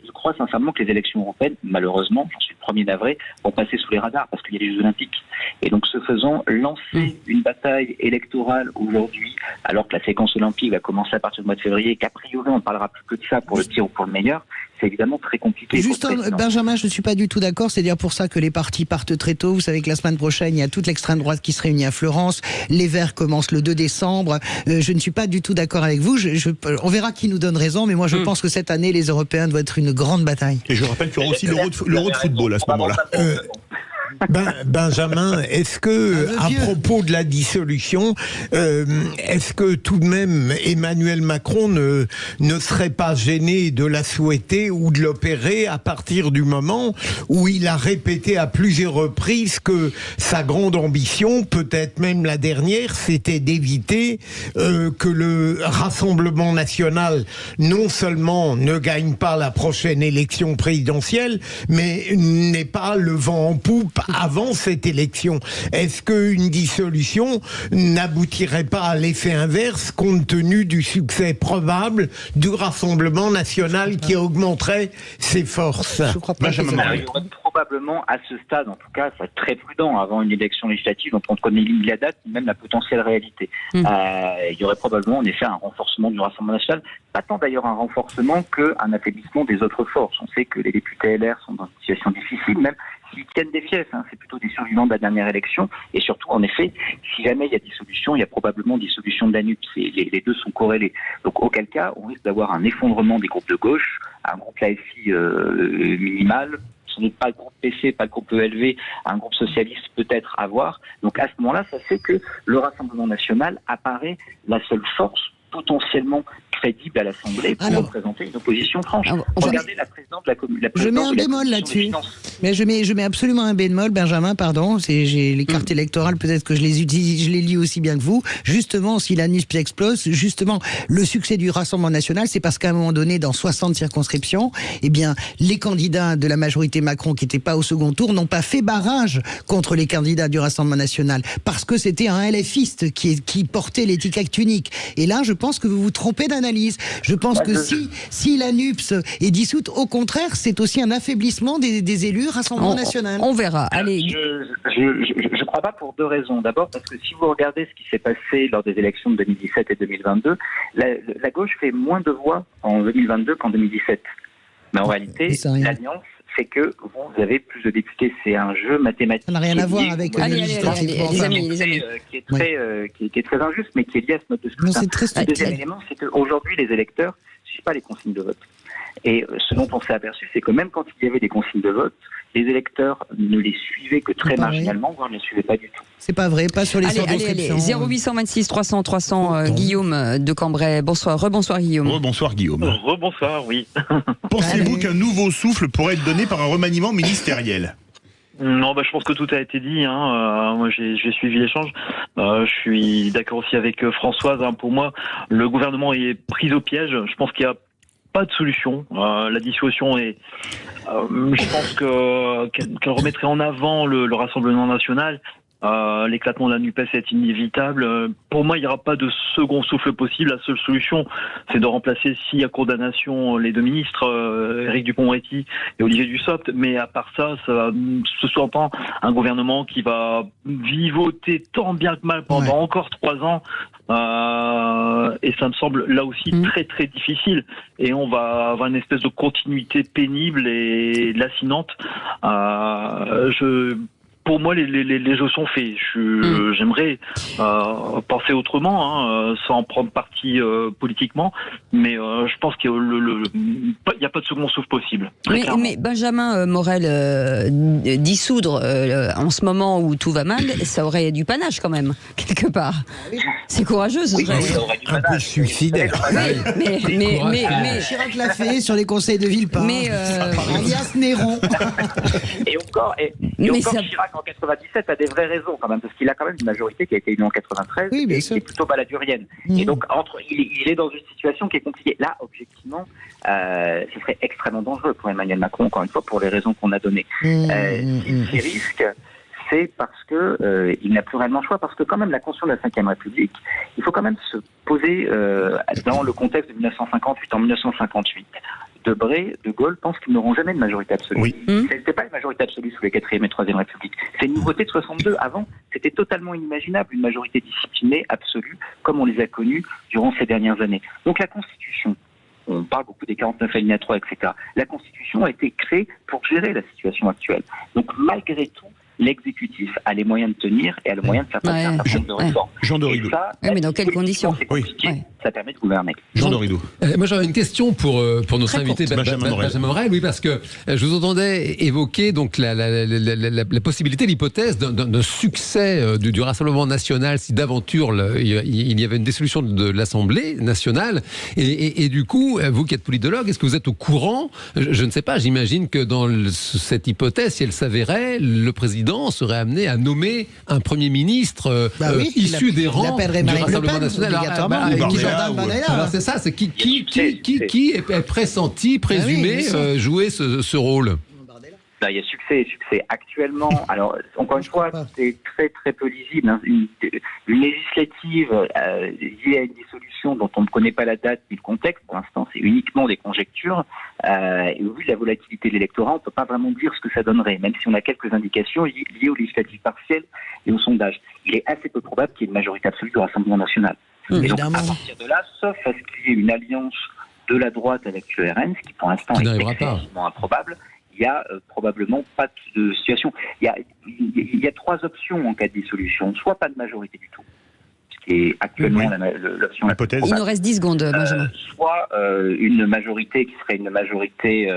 je crois sincèrement que les élections européennes, malheureusement, j'en suis le premier navré, vont passer sous les radars parce qu'il y a les Jeux Olympiques. Et donc, ce faisant, lancer une bataille électorale aujourd'hui, alors que la séquence olympique va commencer à partir du mois de février, qu'a priori on ne parlera plus que de ça pour le tir ou pour le meilleur, c'est évidemment très compliqué. Juste, Benjamin, je ne suis pas du tout d'accord. C'est d'ailleurs pour ça que les partis partent très tôt. Vous savez que la semaine prochaine, il y a toute l'extrême droite qui se réunit à Florence. Les Verts commencent le 2 décembre. Je ne suis pas du tout d'accord avec vous. On verra qui nous donne raison, mais moi je pense que cette année, les Européens doivent être une grande bataille. Et je rappelle qu'il y aura aussi l'Euro de football à ce moment-là. Benjamin, est-ce que, à propos de la dissolution, est-ce que tout de même Emmanuel Macron ne serait pas gêné de la souhaiter ou de l'opérer à partir du moment où il a répété à plusieurs reprises que sa grande ambition, peut-être même la dernière, c'était d'éviter que le Rassemblement national non seulement ne gagne pas la prochaine élection présidentielle, mais n'ait pas le vent en poupe avant cette élection. Est-ce qu'une dissolution n'aboutirait pas à l'effet inverse compte tenu du succès probable du Rassemblement national qui augmenterait ses forces ? Je crois pas. Il y aurait probablement, à ce stade, en tout cas, c'est très prudent avant une élection législative dont on connaît la date, même la potentielle réalité. Il y aurait probablement, en effet, un renforcement du Rassemblement national. Pas tant d'ailleurs un renforcement qu'un affaiblissement des autres forces. On sait que les députés LR sont dans une situation difficile, même s'ils tiennent des fiefs, c'est plutôt des survivants de la dernière élection, et surtout, en effet, si jamais il y a dissolution, il y a probablement dissolution de la NUP, les deux sont corrélés. Donc, auquel cas, on risque d'avoir un effondrement des groupes de gauche, un groupe LFI minimal, ce n'est pas le groupe PC, pas le groupe ELV, un groupe socialiste peut-être à voir. Donc, à ce moment-là, ça fait que le Rassemblement national apparaît la seule force potentiellement crédible à l'Assemblée pour représenter une opposition franche. Regardez la présidente de la commune. Je mets un bémol là-dessus. Mais je mets absolument un bémol, Benjamin, pardon. J'ai les cartes électorales, peut-être que je les utilise, je les lis aussi bien que vous. Justement, si la NUP explose, justement, le succès du Rassemblement national, c'est parce qu'à un moment donné, dans 60 circonscriptions, eh bien, les candidats de la majorité Macron qui n'étaient pas au second tour n'ont pas fait barrage contre les candidats du Rassemblement national. Parce que c'était un LFiste qui portait l'étiquette unique. Et là, je pense que vous vous trompez d'analyse. Je pense que si la NUPS est dissoute, au contraire, c'est aussi un affaiblissement des élus Rassemblement national. On verra. Allez. Je ne crois pas pour deux raisons. D'abord, parce que si vous regardez ce qui s'est passé lors des élections de 2017 et 2022, la gauche fait moins de voix en 2022 qu'en 2017. Mais en réalité, l'alliance fait que vous avez plus de députés. C'est un jeu mathématique. Ça n'a rien à voir avec les amis. Qui est très injuste, mais qui est lié à ce mode de scrutin. Le deuxième élément, c'est qu'aujourd'hui, les électeurs ne suivent pas les consignes de vote. Et ce dont on s'est aperçu, c'est que même quand il y avait des consignes de vote, les électeurs ne les suivaient que très marginalement, voire ne les suivaient pas du tout. C'est pas vrai, pas sur les circonscriptions. 0826 300 300, Guillaume de Cambrai. Bonsoir, rebonsoir Guillaume. Rebonsoir Guillaume. Rebonsoir, oui. Pensez-vous qu'un nouveau souffle pourrait être donné par un remaniement ministériel ? Non, je pense que tout a été dit. Moi, j'ai suivi l'échange. Je suis d'accord aussi avec Françoise. Pour moi, le gouvernement est pris au piège. Je pense qu'il y a pas de solution. La dissolution est. Je pense qu'elle remettrait en avant le Rassemblement national. l'éclatement de la NUPES est inévitable. Pour moi, il n'y aura pas de second souffle possible. La seule solution, c'est de remplacer, s'il y a condamnation, les deux ministres, Éric Dupond-Moretti et Olivier Dussopt. Mais à part ça, se sous-entend un gouvernement qui va vivoter tant bien que mal pendant encore 3 ans. Et ça me semble là aussi très très difficile. Et on va avoir une espèce de continuité pénible et lacinante. Pour moi, les jeux sont faits. J'aimerais penser autrement, sans prendre parti politiquement, mais je pense qu'il n'y a pas de second souffle possible. Mais Benjamin Morel, dissoudre en ce moment où tout va mal, ça aurait du panache quand même, quelque part. C'est courageux, ce serait. Un peu suicidaire. Mais Chirac l'a fait sur les conseils de Villepin. Alias Néron. Et encore Chirac en 97 a des vraies raisons quand même, parce qu'il a quand même une majorité qui a été élue en 93 qui est plutôt baladurienne. Et donc il est dans une situation qui est compliquée. Là, objectivement, ce serait extrêmement dangereux pour Emmanuel Macron, encore une fois, pour les raisons qu'on a données. Ces risques, c'est parce que il n'a plus réellement le choix, parce que quand même la construction de la Ve République, il faut quand même se poser dans le contexte de 1958. En 1958, Debré, De Gaulle pensent qu'ils n'auront jamais de majorité absolue. Ce n'était pas une majorité absolue sous les 4e et 3e Républiques. C'est une nouveauté de 62. Avant, c'était totalement inimaginable, une majorité disciplinée, absolue, comme on les a connues durant ces dernières années. Donc la Constitution, on parle beaucoup des 49 alinéa 3, etc. La Constitution a été créée pour gérer la situation actuelle. Donc malgré tout, l'exécutif a les moyens de tenir et a le moyen de faire passer un certain nombre de réformes. Jean Dorido. Mais dans quelles conditions? Ça permet de gouverner. Jean Dorido. Moi, j'avais une question pour notre invité Benjamin Morel. Oui, parce que je vous entendais évoquer donc la possibilité, l'hypothèse d'un succès du Rassemblement national si d'aventure il y avait une dissolution de l'Assemblée nationale. Et du coup, vous qui êtes politologue, est-ce que vous êtes au courant? Je ne sais pas, j'imagine que dans cette hypothèse, si elle s'avérait, le président serait amené à nommer un Premier ministre issu des rangs du Rassemblement national. Alors c'est ça, c'est qui est pressenti, présumé jouer ce rôle? Il y a succès et succès. Actuellement, alors encore une fois, c'est très très peu lisible. Une législative liée à une dissolution dont on ne connaît pas la date ni le contexte, pour l'instant, c'est uniquement des conjectures. Et au vu de la volatilité de l'électorat, on ne peut pas vraiment dire ce que ça donnerait, même si on a quelques indications liées aux législatives partielles et aux sondages. Il est assez peu probable qu'il y ait une majorité absolue du Rassemblement national. Et donc, à partir de là, sauf à ce qu'il y ait une alliance de la droite avec le RN, ce qui pour l'instant est extrêmement improbable, il n'y a probablement pas de situation. Il y a 3 options en cas de dissolution. Soit pas de majorité du tout, ce qui est actuellement l'option la plus probable. Il nous reste 10 secondes, Benjamin. Soit une majorité qui serait une majorité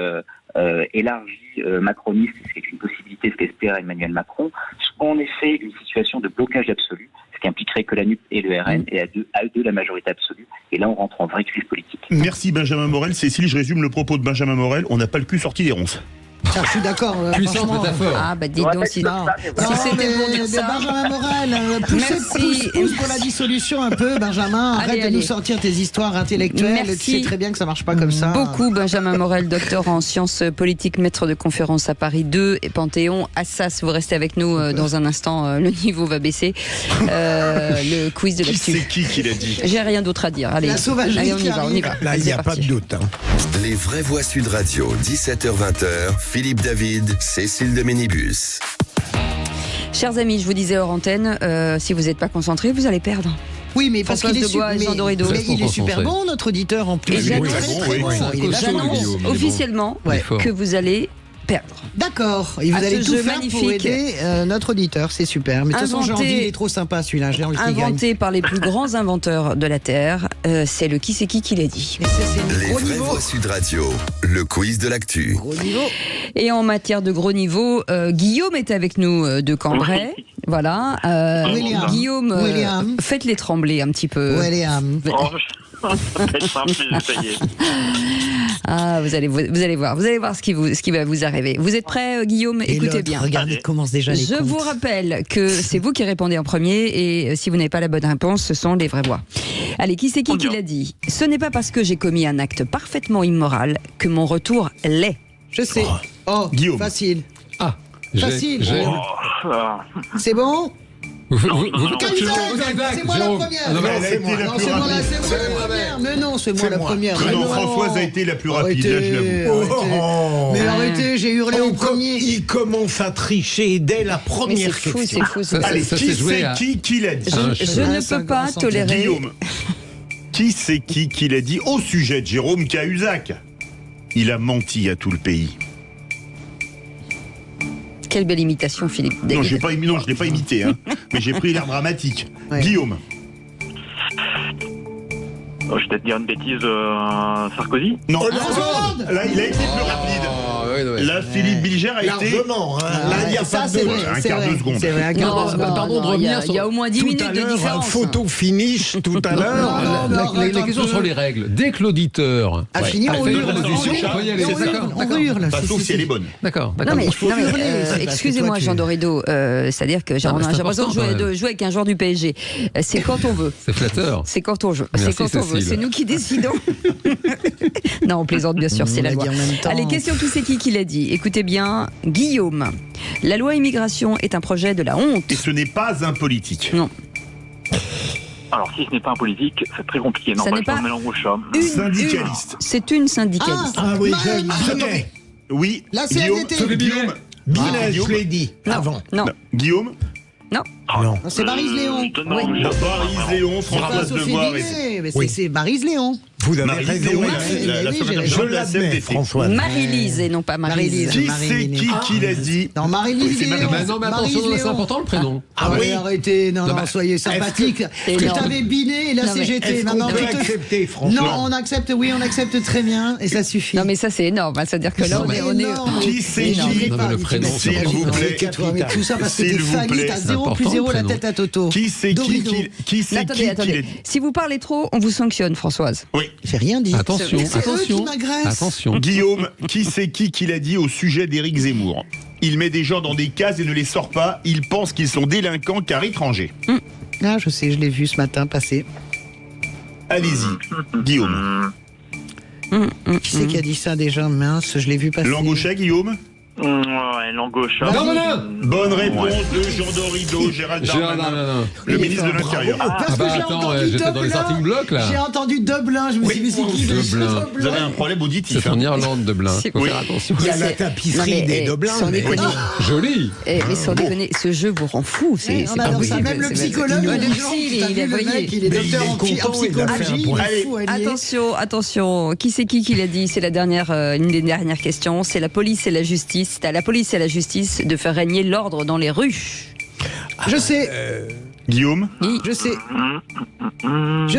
élargie macroniste, ce qui est une possibilité, ce qu'espère Emmanuel Macron. Soit en effet une situation de blocage absolu, ce qui impliquerait que la NUP et le RN aient à eux deux la majorité absolue. Et là, on rentre en vraie crise politique. Merci Benjamin Morel. Cécile, je résume le propos de Benjamin Morel. On n'a pas le cul sorti des ronces. Ça, je suis d'accord. Puissante métaphore. Ah, bah dites donc si c'était pour dire ça. Benjamin Morel, pousse pour la dissolution un peu, Benjamin. Arrête de nous sortir tes histoires intellectuelles. Merci. Tu sais très bien que ça marche pas comme ça. Beaucoup, Benjamin Morel, docteur en sciences politiques, maître de conférence à Paris 2 et Panthéon. Assas, vous restez avec nous dans un instant. Le niveau va baisser. Le quiz de l'actu. C'est qui l'a dit? J'ai rien d'autre à dire. Allez, on y va. Là, il n'y a pas de doute. Les vraies voix Sud Radio, 17h-20h. Philippe David, Cécile de Ménibus. Chers amis, je vous disais hors antenne, si vous n'êtes pas concentrés, vous allez perdre. Oui, mais parce qu'il est, il est super bon, notre auditeur en plus. Et j'annonce officiellement que vous allez perdre. D'accord, et vous allez tout faire pour aider notre auditeur, c'est super. Mais de toute façon, j'ai envie, il est trop sympa celui-là. Inventé par les plus grands inventeurs de la Terre, c'est le qui c'est qui l'a dit. Les vraies voix Sud Radio, le quiz de l'actu. Gros niveau. Et en matière de gros niveau, Guillaume est avec nous de Cambrai. Voilà. Guillaume, faites-les trembler un petit peu. William. Ah, vous allez voir ce qui va vous arriver. Vous êtes prêts, Guillaume? Écoutez bien. Regardez, commence déjà les Je vous rappelle que c'est vous qui répondez en premier et si vous n'avez pas la bonne réponse, ce sont les vraies voix. Allez, qui c'est qui l'a dit? Ce n'est pas parce que j'ai commis un acte parfaitement immoral que mon retour l'est. Je sais. Guillaume. Facile. Ah, facile. C'est bon? C'est moi la première. Non, c'est moi la première. Mais non, c'est moi la première. Non, Françoise a été la plus rapide, là, je l'avoue. Mais arrêtez, j'ai hurlé en premier. Il commence à tricher dès la première question. C'est fou. Allez, qui l'a dit? Je ne peux pas tolérer. Guillaume, qui c'est qui l'a dit au sujet de Jérôme Cahuzac? Il a menti à tout le pays. Quelle belle imitation, Philippe. Non, je ne l'ai pas imité, hein. Mais j'ai pris l'air dramatique. Ouais. Guillaume. Je vais peut-être dire une bêtise, Sarkozy. Non, là, il a été plus rapide. Là, Philippe Bilger a été... Largement, là, il n'y a pas de... Un quart de seconde. C'est vrai, pardon de revenir sur... Il y a au moins 10 minutes de différence. Photo finish tout à l'heure. La question sur les règles. Dès que l'auditeur a fini, on hurle. On hurle. Sauf si elle est bonne. D'accord. Non mais excusez-moi, Jean Dorido, c'est-à-dire que j'ai l'impression de jouer avec un joueur du PSG. C'est quand on veut. C'est flatteur. C'est quand on veut. C'est quand on veut. C'est nous qui décidons. Non, on plaisante, bien sûr, c'est la loi. Allez, question qui c'est qui l'a dit. Écoutez bien, Guillaume. La loi immigration est un projet de la honte. Et ce n'est pas un politique. Non. Alors, si ce n'est pas un politique, c'est très compliqué. Non, ça n'est pas une syndicaliste. C'est une syndicaliste. Ah oui, je oui, la CFDT. Guillaume. Je l'ai dit avant. Non. Guillaume. Non. C'est Baryse Léon. Baryse Léon, Françoise Devoir. C'est Baryse Léon. Vous avez raison. Je l'admets, François. Marie-Lise et non pas Marie-Lise. Qui c'est qui l'a dit? Non, Marie-Lise Léon. Non, mais attention, c'est important le prénom. Ah oui, arrêtez. Non, soyez sympathique. Tu t'avais biné et la CGT. On peut accepter, François. Non, on accepte très bien et ça suffit. Non, mais ça c'est énorme. C'est-à-dire que là, on est... Qui c'est qui? Le prénom, s'il vous plaît. Tout ça parce que t'es Fanny, t'as 0+0 la tête à Toto. Qui c'est qui c'est qui? Attendez. Si vous parlez trop, on vous sanctionne, Françoise. Oui. J'ai rien dit. Attention. Guillaume, qui c'est qui l'a dit au sujet d'Éric Zemmour? Il met des gens dans des cases et ne les sort pas. Il pense qu'ils sont délinquants car étrangers. Ah, je sais, je l'ai vu ce matin passer. Allez-y, Guillaume. Qui c'est qui a dit ça déjà? Mince, je l'ai vu passer. Langauchet, Guillaume? Ouais, Langauchet. Bonne réponse de Jean Dorido, Gérald Darmanin, le ministre de l'Intérieur. Attends, j'étais dans les starting blocks là. J'ai entendu Dublin, je me suis dit, c'est qui Dublin? Vous avez un problème auditif. C'est en Irlande, Dublin. Faut faire attention. Il y a la tapisserie des Dublins. Joli. Mais sans déconner, ce jeu vous rend fou. C'est pas possible. Même le psychologue, il est voyé. Il est docteur en psychologie. Attention. Qui c'est qui l'a dit? C'est une des dernières questions. C'est la police et la justice. C'est à la police et à la justice de faire régner l'ordre dans les rues. Je sais. Guillaume? Oui. Je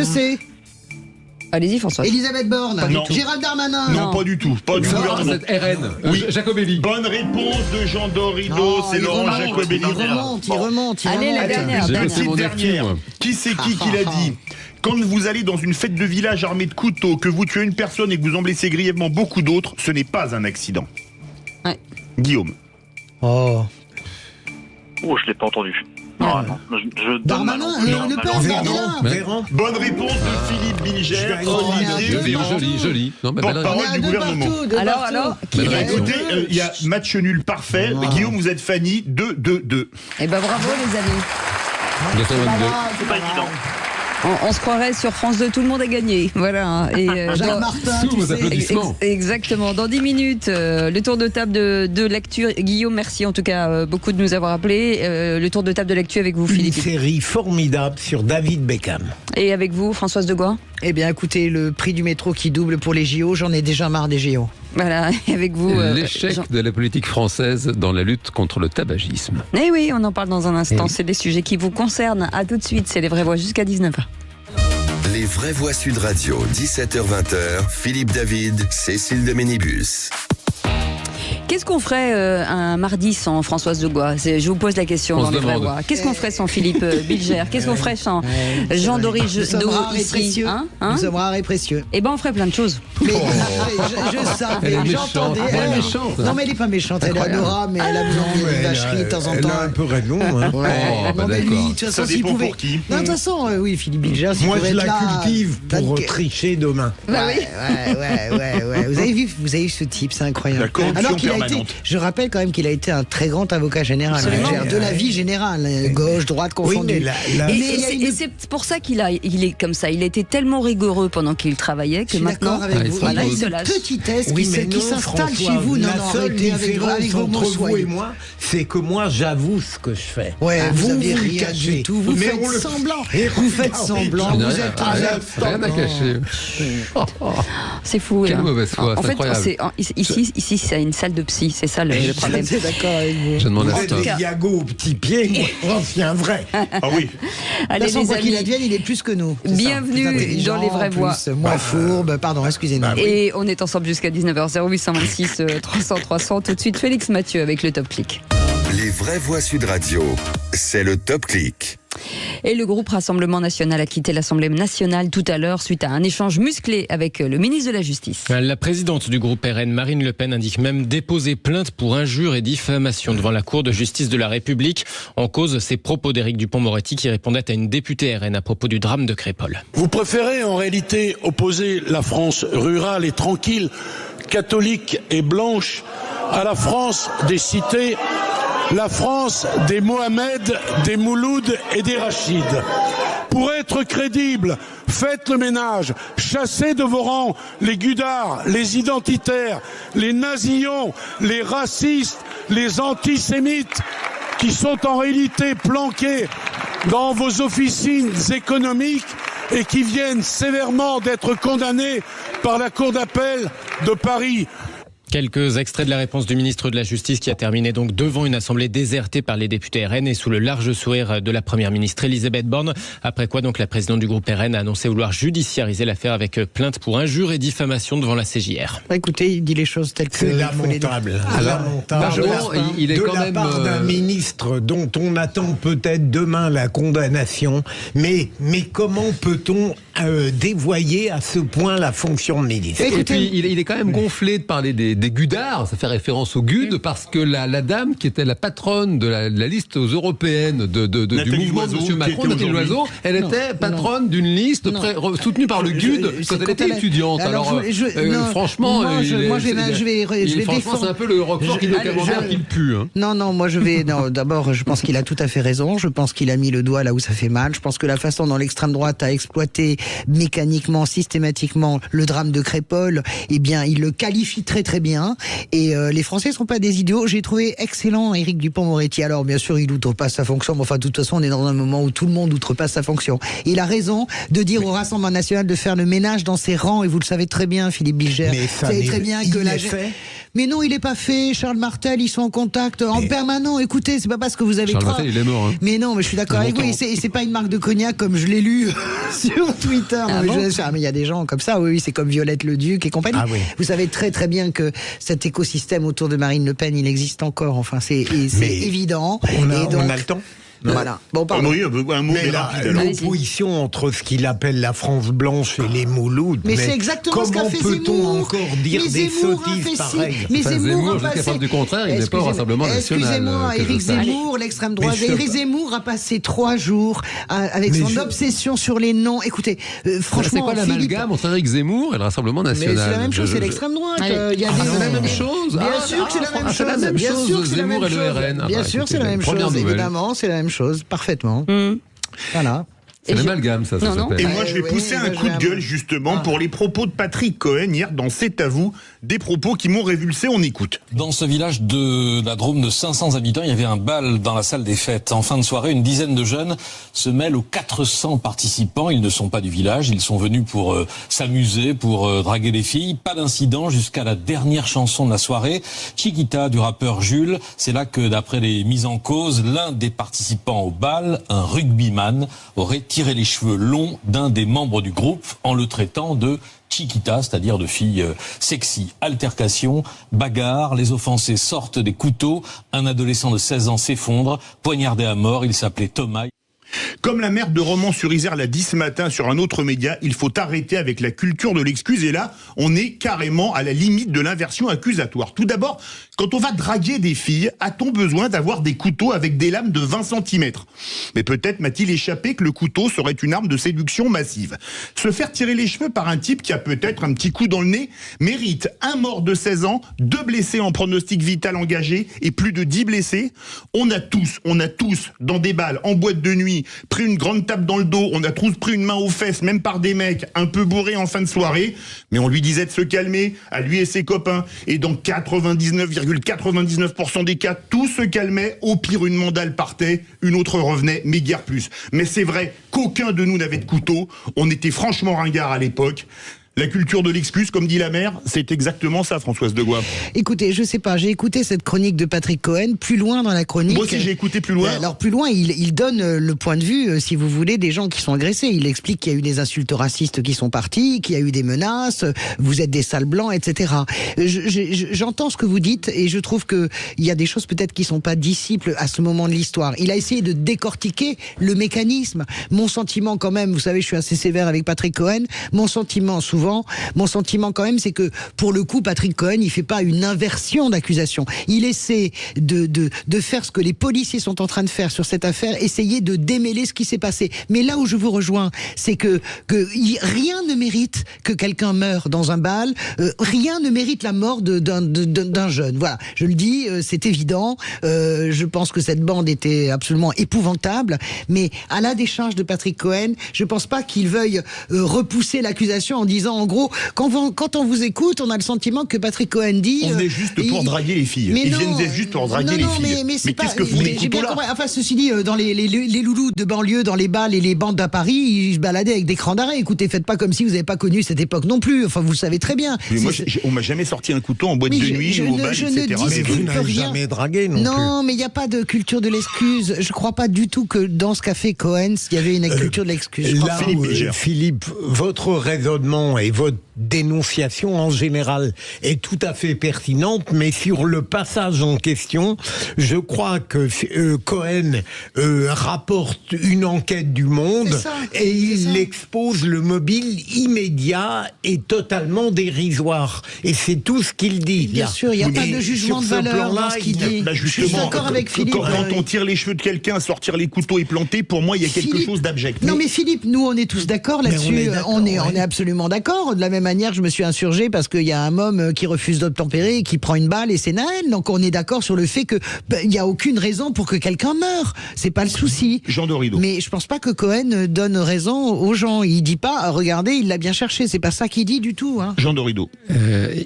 sais. Allez-y, François. Elisabeth Borne. Gérald Darmanin. Non, pas du tout. Pas du gouvernement. C'est RN. Oui. Jacobelli. Bonne réponse de Jean Dorido. C'est Laurent Jacobelli. Il remonte. Allez, la dernière. Petite dernière. Qui c'est qui l'a dit? Quand vous allez dans une fête de village armée de couteaux, que vous tuez une personne et que vous en blessez grièvement beaucoup d'autres, ce n'est pas un accident. Ouais. Guillaume. Oh, je l'ai pas entendu. Non. Darmanin, le père Véran. Bonne réponse de Philippe Bilger. Joli. Porte-parole du gouvernement. Alors, écoutez, il y a match nul parfait. Guillaume, vous êtes Fanny, 2-2-2. Eh ben bravo les amis. C'est pas évident. On se croirait sur France 2, tout le monde a gagné. Voilà. Et Jacques Martin, sous vos applaudissements. Exactement. Dans 10 minutes, le tour de table de l'actu. Guillaume, merci en tout cas beaucoup de nous avoir appelés. Le tour de table de l'actu avec vous, Philippe. Une série formidable sur David Beckham. Et avec vous, Françoise Degois? Eh bien, écoutez, le prix du métro qui double pour les JO, j'en ai déjà marre des JO. Voilà, et avec vous... L'échec de la politique française dans la lutte contre le tabagisme. Eh oui, on en parle dans un instant. C'est des sujets qui vous concernent. À tout de suite, c'est Les Vraies Voix jusqu'à 19h. Les Vraies Voix Sud Radio, 17h-20h, Philippe David, Cécile de Ménibus. Qu'est-ce qu'on ferait un mardi sans Françoise Degois? Je vous pose la question dans Les Vraies Voix. Qu'est-ce qu'on ferait sans Philippe Bilger? Qu'est-ce qu'on ferait sans Jean Dorido ici? Nous sommes rares et précieux. Eh ben, on ferait plein de choses. Mais je savais, j'entendais. Elle est méchante. Non, mais elle n'est pas méchante. Elle est adorable, mais elle a besoin d'une vacherie de temps en temps. Elle a un peu raison. Non, mais lui, de toute façon, s'il pouvait. Pour qui? Non, de toute façon, oui, Philippe Bilger, s'il pouvait être là. Moi, je la cultive pour tricher demain. Ouais. Vous avez vu ce type, c'est incroyable. Alors qu'il a permanente. Je rappelle quand même qu'il a été un très grand avocat général, de la vie générale, gauche, droite, confondue. Et c'est pour ça il est comme ça. Il a été tellement rigoureux pendant qu'il travaillait que maintenant, il se lâche. Petitesse qui s'installe chez vous. La seule différence entre vous et moi, c'est que moi, j'avoue ce que je fais. Ouais, vous avez rien du tout. Vous faites semblant. Vous faites semblant. Vous êtes rien à cacher. C'est fou. Quelle mauvaise foi, en c'est incroyable. Ici, c'est une salle de psy. C'est ça le problème. Je suis d'accord avec vous. Je demande vous êtes des Iago au petit pied, moi, c'est un vrai. Ah oui. Allez, les quoi qu'il amis, advienne, il est plus que nous. bienvenue dans Les Vraies Voix. Moi fourbe, pardon, excusez-moi. Et on est ensemble jusqu'à 19h. 0826 300 300. Tout de suite, Félix Mathieu avec le Top Click. Les Vraies Voix Sud Radio, c'est le Top Click. Et le groupe Rassemblement National a quitté l'Assemblée nationale tout à l'heure suite à un échange musclé avec le ministre de la Justice. La présidente du groupe RN, Marine Le Pen, indique même déposer plainte pour injure et diffamation devant la Cour de justice de la République. En cause, ces propos d'Éric Dupond-Moretti qui répondait à une députée RN à propos du drame de Crépol. Vous préférez en réalité opposer la France rurale et tranquille, catholique et blanche, à la France des cités, la France des Mohamed, des Mouloud et des Rachid. Pour être crédible, faites le ménage, chassez de vos rangs les gudards, les identitaires, les nazillons, les racistes, les antisémites qui sont en réalité planqués dans vos officines économiques et qui viennent sévèrement d'être condamnés par la Cour d'appel de Paris. Quelques extraits de la réponse du ministre de la Justice qui a terminé donc devant une assemblée désertée par les députés RN et sous le large sourire de la première ministre Elisabeth Borne. Après quoi donc la présidente du groupe RN a annoncé vouloir judiciariser l'affaire avec plainte pour injure et diffamation devant la CJR. Écoutez, il dit les choses telles que... C'est lamentable. Il est de quand la même part d'un ministre dont on attend peut-être demain la condamnation. Mais comment peut-on dévoyer à ce point la fonction de ministre? Et puis il est quand même gonflé de parler des gudards, ça fait référence aux Gudes, parce que la dame qui était la patronne de la liste aux européennes du mouvement de M. Macron, Nathalie Loiseau, elle était patronne d'une liste soutenue par le Gude quand elle était étudiante. Alors, franchement, c'est un peu le Roquefort qui le camembert qui le pue. D'abord, je pense qu'il a tout à fait raison. Je pense qu'il a mis le doigt là où ça fait mal. Je pense que la façon dont l'extrême droite a exploité mécaniquement, systématiquement le drame de Crépol, eh bien, il le qualifie très très bien. Et les Français ne sont pas des idiots. J'ai trouvé excellent Éric Dupond-Moretti. Alors, bien sûr, il outrepasse sa fonction, mais enfin, de toute façon, on est dans un moment où tout le monde outrepasse sa fonction. Il a raison de dire au Rassemblement National de faire le ménage dans ses rangs, et vous le savez très bien, Philippe Bilger. Vous savez très bien que la... Mais non, il n'est pas fait. Charles Martel, ils sont en contact en permanent. Écoutez, c'est pas parce que vous avez Charles Martel, il est mort. Hein. Mais non, mais je suis d'accord avec vous. Et c'est pas une marque de cognac comme je l'ai lu sur Twitter. Mais il y a des gens comme ça. Oui, c'est comme Violette Leduc et compagnie. Vous savez très très bien que cet écosystème autour de Marine Le Pen, il existe encore. Enfin, c'est évident. On a le temps. Voilà. Bon, pardon. Un mot l'opposition entre ce qu'il appelle la France blanche et les Moulouds. Mais c'est exactement ce qu'a fait Zemmour. Comment peut-on encore dire des sottises pareilles? Mais Zemmour, jusqu'à preuve du contraire, il n'est pas au Rassemblement National. Excusez-moi, Éric Zemmour, l'extrême droite. Éric Zemmour a passé 3 jours avec son obsession sur les noms. Écoutez, franchement, c'est quoi l'amalgame entre Éric Zemmour et le Rassemblement National? Mais c'est la même chose, c'est l'extrême droite. C'est la même chose. Bien sûr que c'est la même chose. C'est la même chose. Zemmour et le RN. Bien sûr, c'est la même chose. Évidemment, c'est la même chose, parfaitement. Voilà. C'est l'amalgame, ça s'appelle. Et moi, je vais pousser un coup de gueule, justement, pour les propos de Patrick Cohen hier dans C'est à vous. Des propos qui m'ont révulsé, on écoute. Dans ce village de la Drôme de 500 habitants, il y avait un bal dans la salle des fêtes. En fin de soirée, une dizaine de jeunes se mêlent aux 400 participants. Ils ne sont pas du village, ils sont venus pour s'amuser, pour draguer les filles. Pas d'incident jusqu'à la dernière chanson de la soirée, Chiquita du rappeur Jules. C'est là que, d'après les mises en cause, l'un des participants au bal, un rugbyman, aurait tiré les cheveux longs d'un des membres du groupe en le traitant de Chiquita, c'est-à-dire de fille sexy. Altercation, bagarre, les offensés sortent des couteaux, un adolescent de 16 ans s'effondre, poignardé à mort, il s'appelait Thomas. Comme la maire de Romans-sur-Isère l'a dit ce matin sur un autre média, il faut arrêter avec la culture de l'excuse. Et là, on est carrément à la limite de l'inversion accusatoire. Tout d'abord, quand on va draguer des filles, a-t-on besoin d'avoir des couteaux avec des lames de 20 cm? Mais peut-être m'a-t-il échappé que le couteau serait une arme de séduction massive. Se faire tirer les cheveux par un type qui a peut-être un petit coup dans le nez mérite un mort de 16 ans, 2 blessés en pronostic vital engagé et plus de 10 blessés. On a tous, dans des balles, en boîte de nuit, pris une grande tape dans le dos, on a tous pris une main aux fesses, même par des mecs un peu bourrés en fin de soirée, mais on lui disait de se calmer, à lui et ses copains, et dans 99,99% des cas, tout se calmait, au pire une mandale partait, une autre revenait, mais guère plus. Mais c'est vrai qu'aucun de nous n'avait de couteau, on était franchement ringards à l'époque. La culture de l'excuse, comme dit la mère, c'est exactement ça, Françoise de Gois. Écoutez, je sais pas, j'ai écouté cette chronique de Patrick Cohen, plus loin dans la chronique. Moi aussi, j'ai écouté plus loin. Alors, plus loin, il donne le point de vue, si vous voulez, des gens qui sont agressés. Il explique qu'il y a eu des insultes racistes qui sont parties, qu'il y a eu des menaces, vous êtes des sales blancs, etc. J'entends ce que vous dites et je trouve qu'il y a des choses peut-être qui sont pas disciples à ce moment de l'histoire. Il a essayé de décortiquer le mécanisme. Mon sentiment quand même, vous savez, je suis assez sévère avec Patrick Cohen, mon sentiment quand même, c'est que pour le coup, Patrick Cohen, il fait pas une inversion d'accusation. Il essaie de faire ce que les policiers sont en train de faire sur cette affaire, essayer de démêler ce qui s'est passé. Mais là où je vous rejoins, c'est que rien ne mérite que quelqu'un meure dans un bal, rien ne mérite la mort d'un jeune. Voilà, je le dis, c'est évident. Je pense que cette bande était absolument épouvantable, mais à la décharge de Patrick Cohen, je pense pas qu'il veuille repousser l'accusation en disant, en gros, quand on vous écoute, on a le sentiment que Patrick Cohen dit... On est juste pour draguer les filles. Ils viennent juste pour draguer les filles. Mais qu'est-ce que font les couteaux là? Enfin, ceci dit, dans les loulous de banlieue, dans les balles et les bandes à Paris, ils se baladaient avec des crans d'arrêt. Écoutez, faites pas comme si vous n'avez pas connu cette époque non plus. Enfin, vous le savez très bien. Mais moi, on m'a jamais sorti un couteau en boîte de nuit ou au bal, etc. Mais vous n'avez jamais dragué non plus. Non, mais il n'y a pas de culture de l'excuse. Je crois pas du tout que dans ce qu'a fait Cohen, il y avait une culture de l'excuse. Là, Philippe, votre raisonnement et votre dénonciation en général est tout à fait pertinente, mais sur le passage en question, je crois que Cohen rapporte une enquête du Monde et il expose le mobile immédiat et totalement dérisoire. Et c'est tout ce qu'il dit. Bien sûr, il n'y a pas de jugement de valeur dans ce qu'il dit. Bah, je suis d'accord avec Philippe. Quand on tire les cheveux de quelqu'un, sortir les couteaux et planter, pour moi, il y a quelque chose d'abject. Non mais Philippe, nous on est tous d'accord là-dessus. On est absolument d'accord. De la même manière, je me suis insurgé parce qu'il y a un homme qui refuse d'obtempérer et qui prend une balle et c'est Naël. Donc on est d'accord sur le fait que il n'y a aucune raison pour que quelqu'un meure. C'est pas le souci. Jean de Rideau. Mais je pense pas que Cohen donne raison aux gens. Il dit pas, regardez, il l'a bien cherché. C'est pas ça qu'il dit du tout. Hein. Jean de Rideau.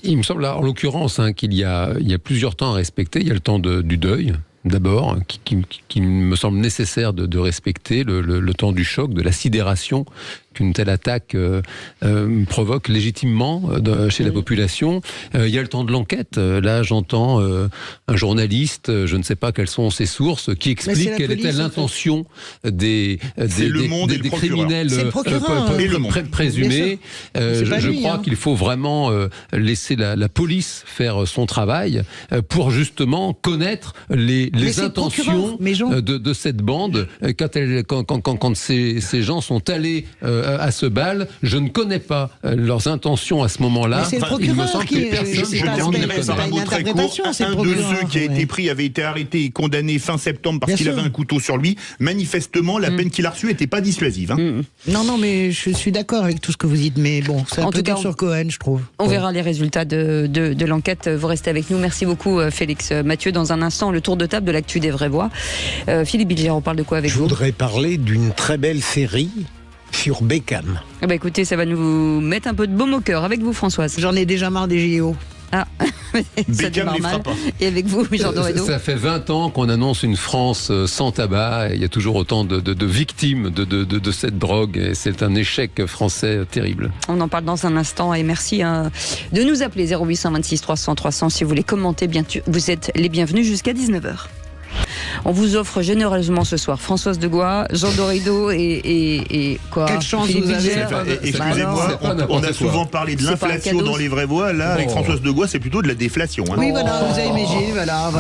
Il me semble, en l'occurrence, qu'il y a plusieurs temps à respecter. Il y a le temps du deuil. D'abord, qui me semble nécessaire de respecter le temps du choc, de la sidération qu'une telle attaque provoque légitimement chez la population. Il y a le temps de l'enquête. Là, j'entends un journaliste, je ne sais pas quelles sont ses sources, qui explique quelle était l'intention des criminels présumés. Je crois qu'il faut vraiment laisser la police faire son travail pour justement connaître les intentions de cette bande quand ces gens sont allés à ce bal. Je ne connais pas leurs intentions à ce moment-là. Mais c'est le procureur qui... Je par un mot très court. Un de ceux qui a été pris avait été arrêté et condamné fin septembre parce qu'il avait un couteau sur lui. Manifestement, la peine qu'il a reçue n'était pas dissuasive. Hein. Non, mais je suis d'accord avec tout ce que vous dites, mais bon, c'est un peu dur sur Cohen, je trouve. On verra les résultats de l'enquête. Vous restez avec nous. Merci beaucoup, Félix Mathieu. Dans un instant, le tour de table de l'actu des vraies voix. Philippe Bilger, on parle de quoi avec vous? Je voudrais parler d'une très belle série sur Beckham. Écoutez, ça va nous mettre un peu de baume au cœur. Avec vous, Françoise. J'en ai déjà marre des JO. Ah, ça démarre mal. Et avec vous, Jean Doredo. Ça fait 20 ans qu'on annonce une France sans tabac. Et il y a toujours autant de victimes de cette drogue. Et c'est un échec français terrible. On en parle dans un instant. Et merci de nous appeler 0826 300 300 si vous voulez commenter. Bien, vous êtes les bienvenus jusqu'à 19h. On vous offre généreusement ce soir Françoise Degois, Jean Dorido et quoi? Quelle chance Philippe vous avez. Bilger. Excusez-moi, on a souvent parlé de C'est pas un l'inflation cadeau. dans les vraies voix. Là, avec Françoise Degois, c'est plutôt de la déflation. Hein. Oui, voilà, vous avez Mégé, voilà.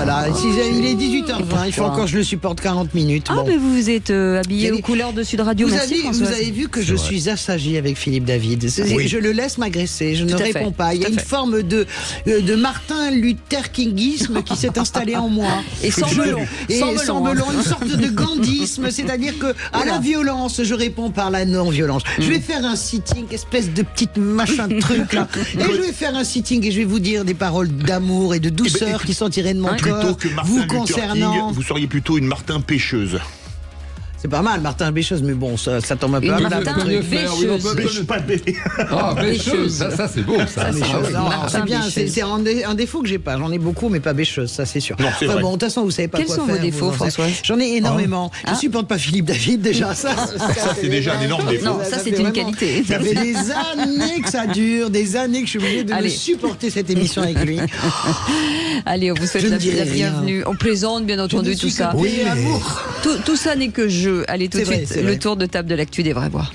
Il est 18h20, il faut encore que je le supporte 40 minutes. Ah, Bon. mais vous êtes habillé aux couleurs de Sud Radio. Vous Merci, avez Françoise. vu que je suis assagi avec Philippe David. Oui. Je le laisse m'agresser, je ne Tout à réponds fait, pas. Il y a tout à une fait. forme de Martin Luther Kingisme qui s'est installé en moi. Et sans melon. Et Sans sans melon, melon, hein. une sorte de gandhisme, c'est-à-dire que à la violence, je réponds par la non-violence. Je vais faire un sitting, espèce de petite machin de truc là. Et je vais faire un sitting et je vais vous dire des paroles d'amour et de douceur qui sortiraient de mon Plutôt corps, que Martin vous Luther concernant. King, vous seriez plutôt une Martin pêcheuse. C'est pas mal, Martin Bécheuse, mais bon, ça tombe un peu Une à plat. Martin le truc. Bécheuse. Bêche pas de bébé. Ah, Bécheuse, ça c'est beau, ça. Bécheuse. Ah oui. Non, Martin c'est bien, Bécheuse. c'est un défaut que j'ai pas. J'en ai beaucoup, mais pas Bécheuse, ça c'est sûr. Non, c'est vrai. Bon, de toute façon, vous savez pas Quels quoi sont faire. vos défauts, vous en savez. Françoise? J'en ai énormément. Je supporte pas Philippe David déjà. Ça c'est déjà un énorme défaut. Non, ça, c'est fait une vraiment- qualité. Ça fait des années que ça dure, des années que je suis obligée de Allez. supporter cette émission avec lui. Allez, on vous souhaite Je ne la dirai rien. bienvenue. On plaisante, bien entendu, ne tout suis ça. que payé amour. Tout ça n'est que jeu. Allez, tout de C'est vrai, suite, c'est le vrai. tour de table de l'actu des vraies voix.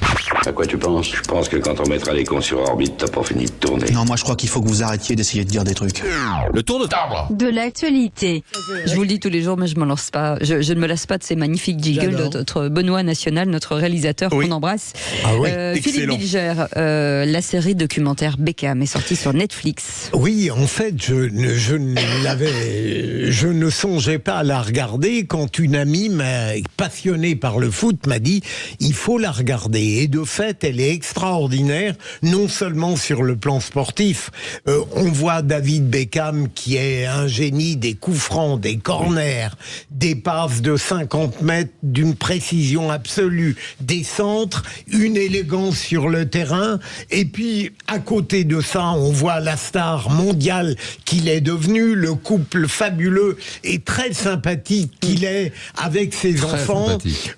À quoi tu penses? Je pense que quand on mettra les cons sur orbite, t'as pas fini de tourner. Non, moi je crois qu'il faut que vous arrêtiez d'essayer de dire des trucs. Le tour de table. De l'actualité. Je vous le dis tous les jours, mais je me lance pas. Je ne me lasse pas de ces magnifiques jingles de J'adore. notre Benoît National, notre réalisateur Oui. qu'on embrasse. Ah oui, Philippe excellent. Bilger, la série documentaire Beckham est sortie sur Netflix. Oui, en fait, je ne songeais pas à la regarder quand une amie passionnée par le foot m'a dit il faut la regarder. Et de fait, elle est extraordinaire, non seulement sur le plan sportif. On voit David Beckham qui est un génie des coups francs, des corners, des passes de 50 mètres d'une précision absolue, des centres, une élégance sur le terrain. Et puis, à côté de ça, on voit la star mondiale qu'il est devenu, le couple fabuleux et très sympathique qu'il est avec ses Très enfants. sympathique.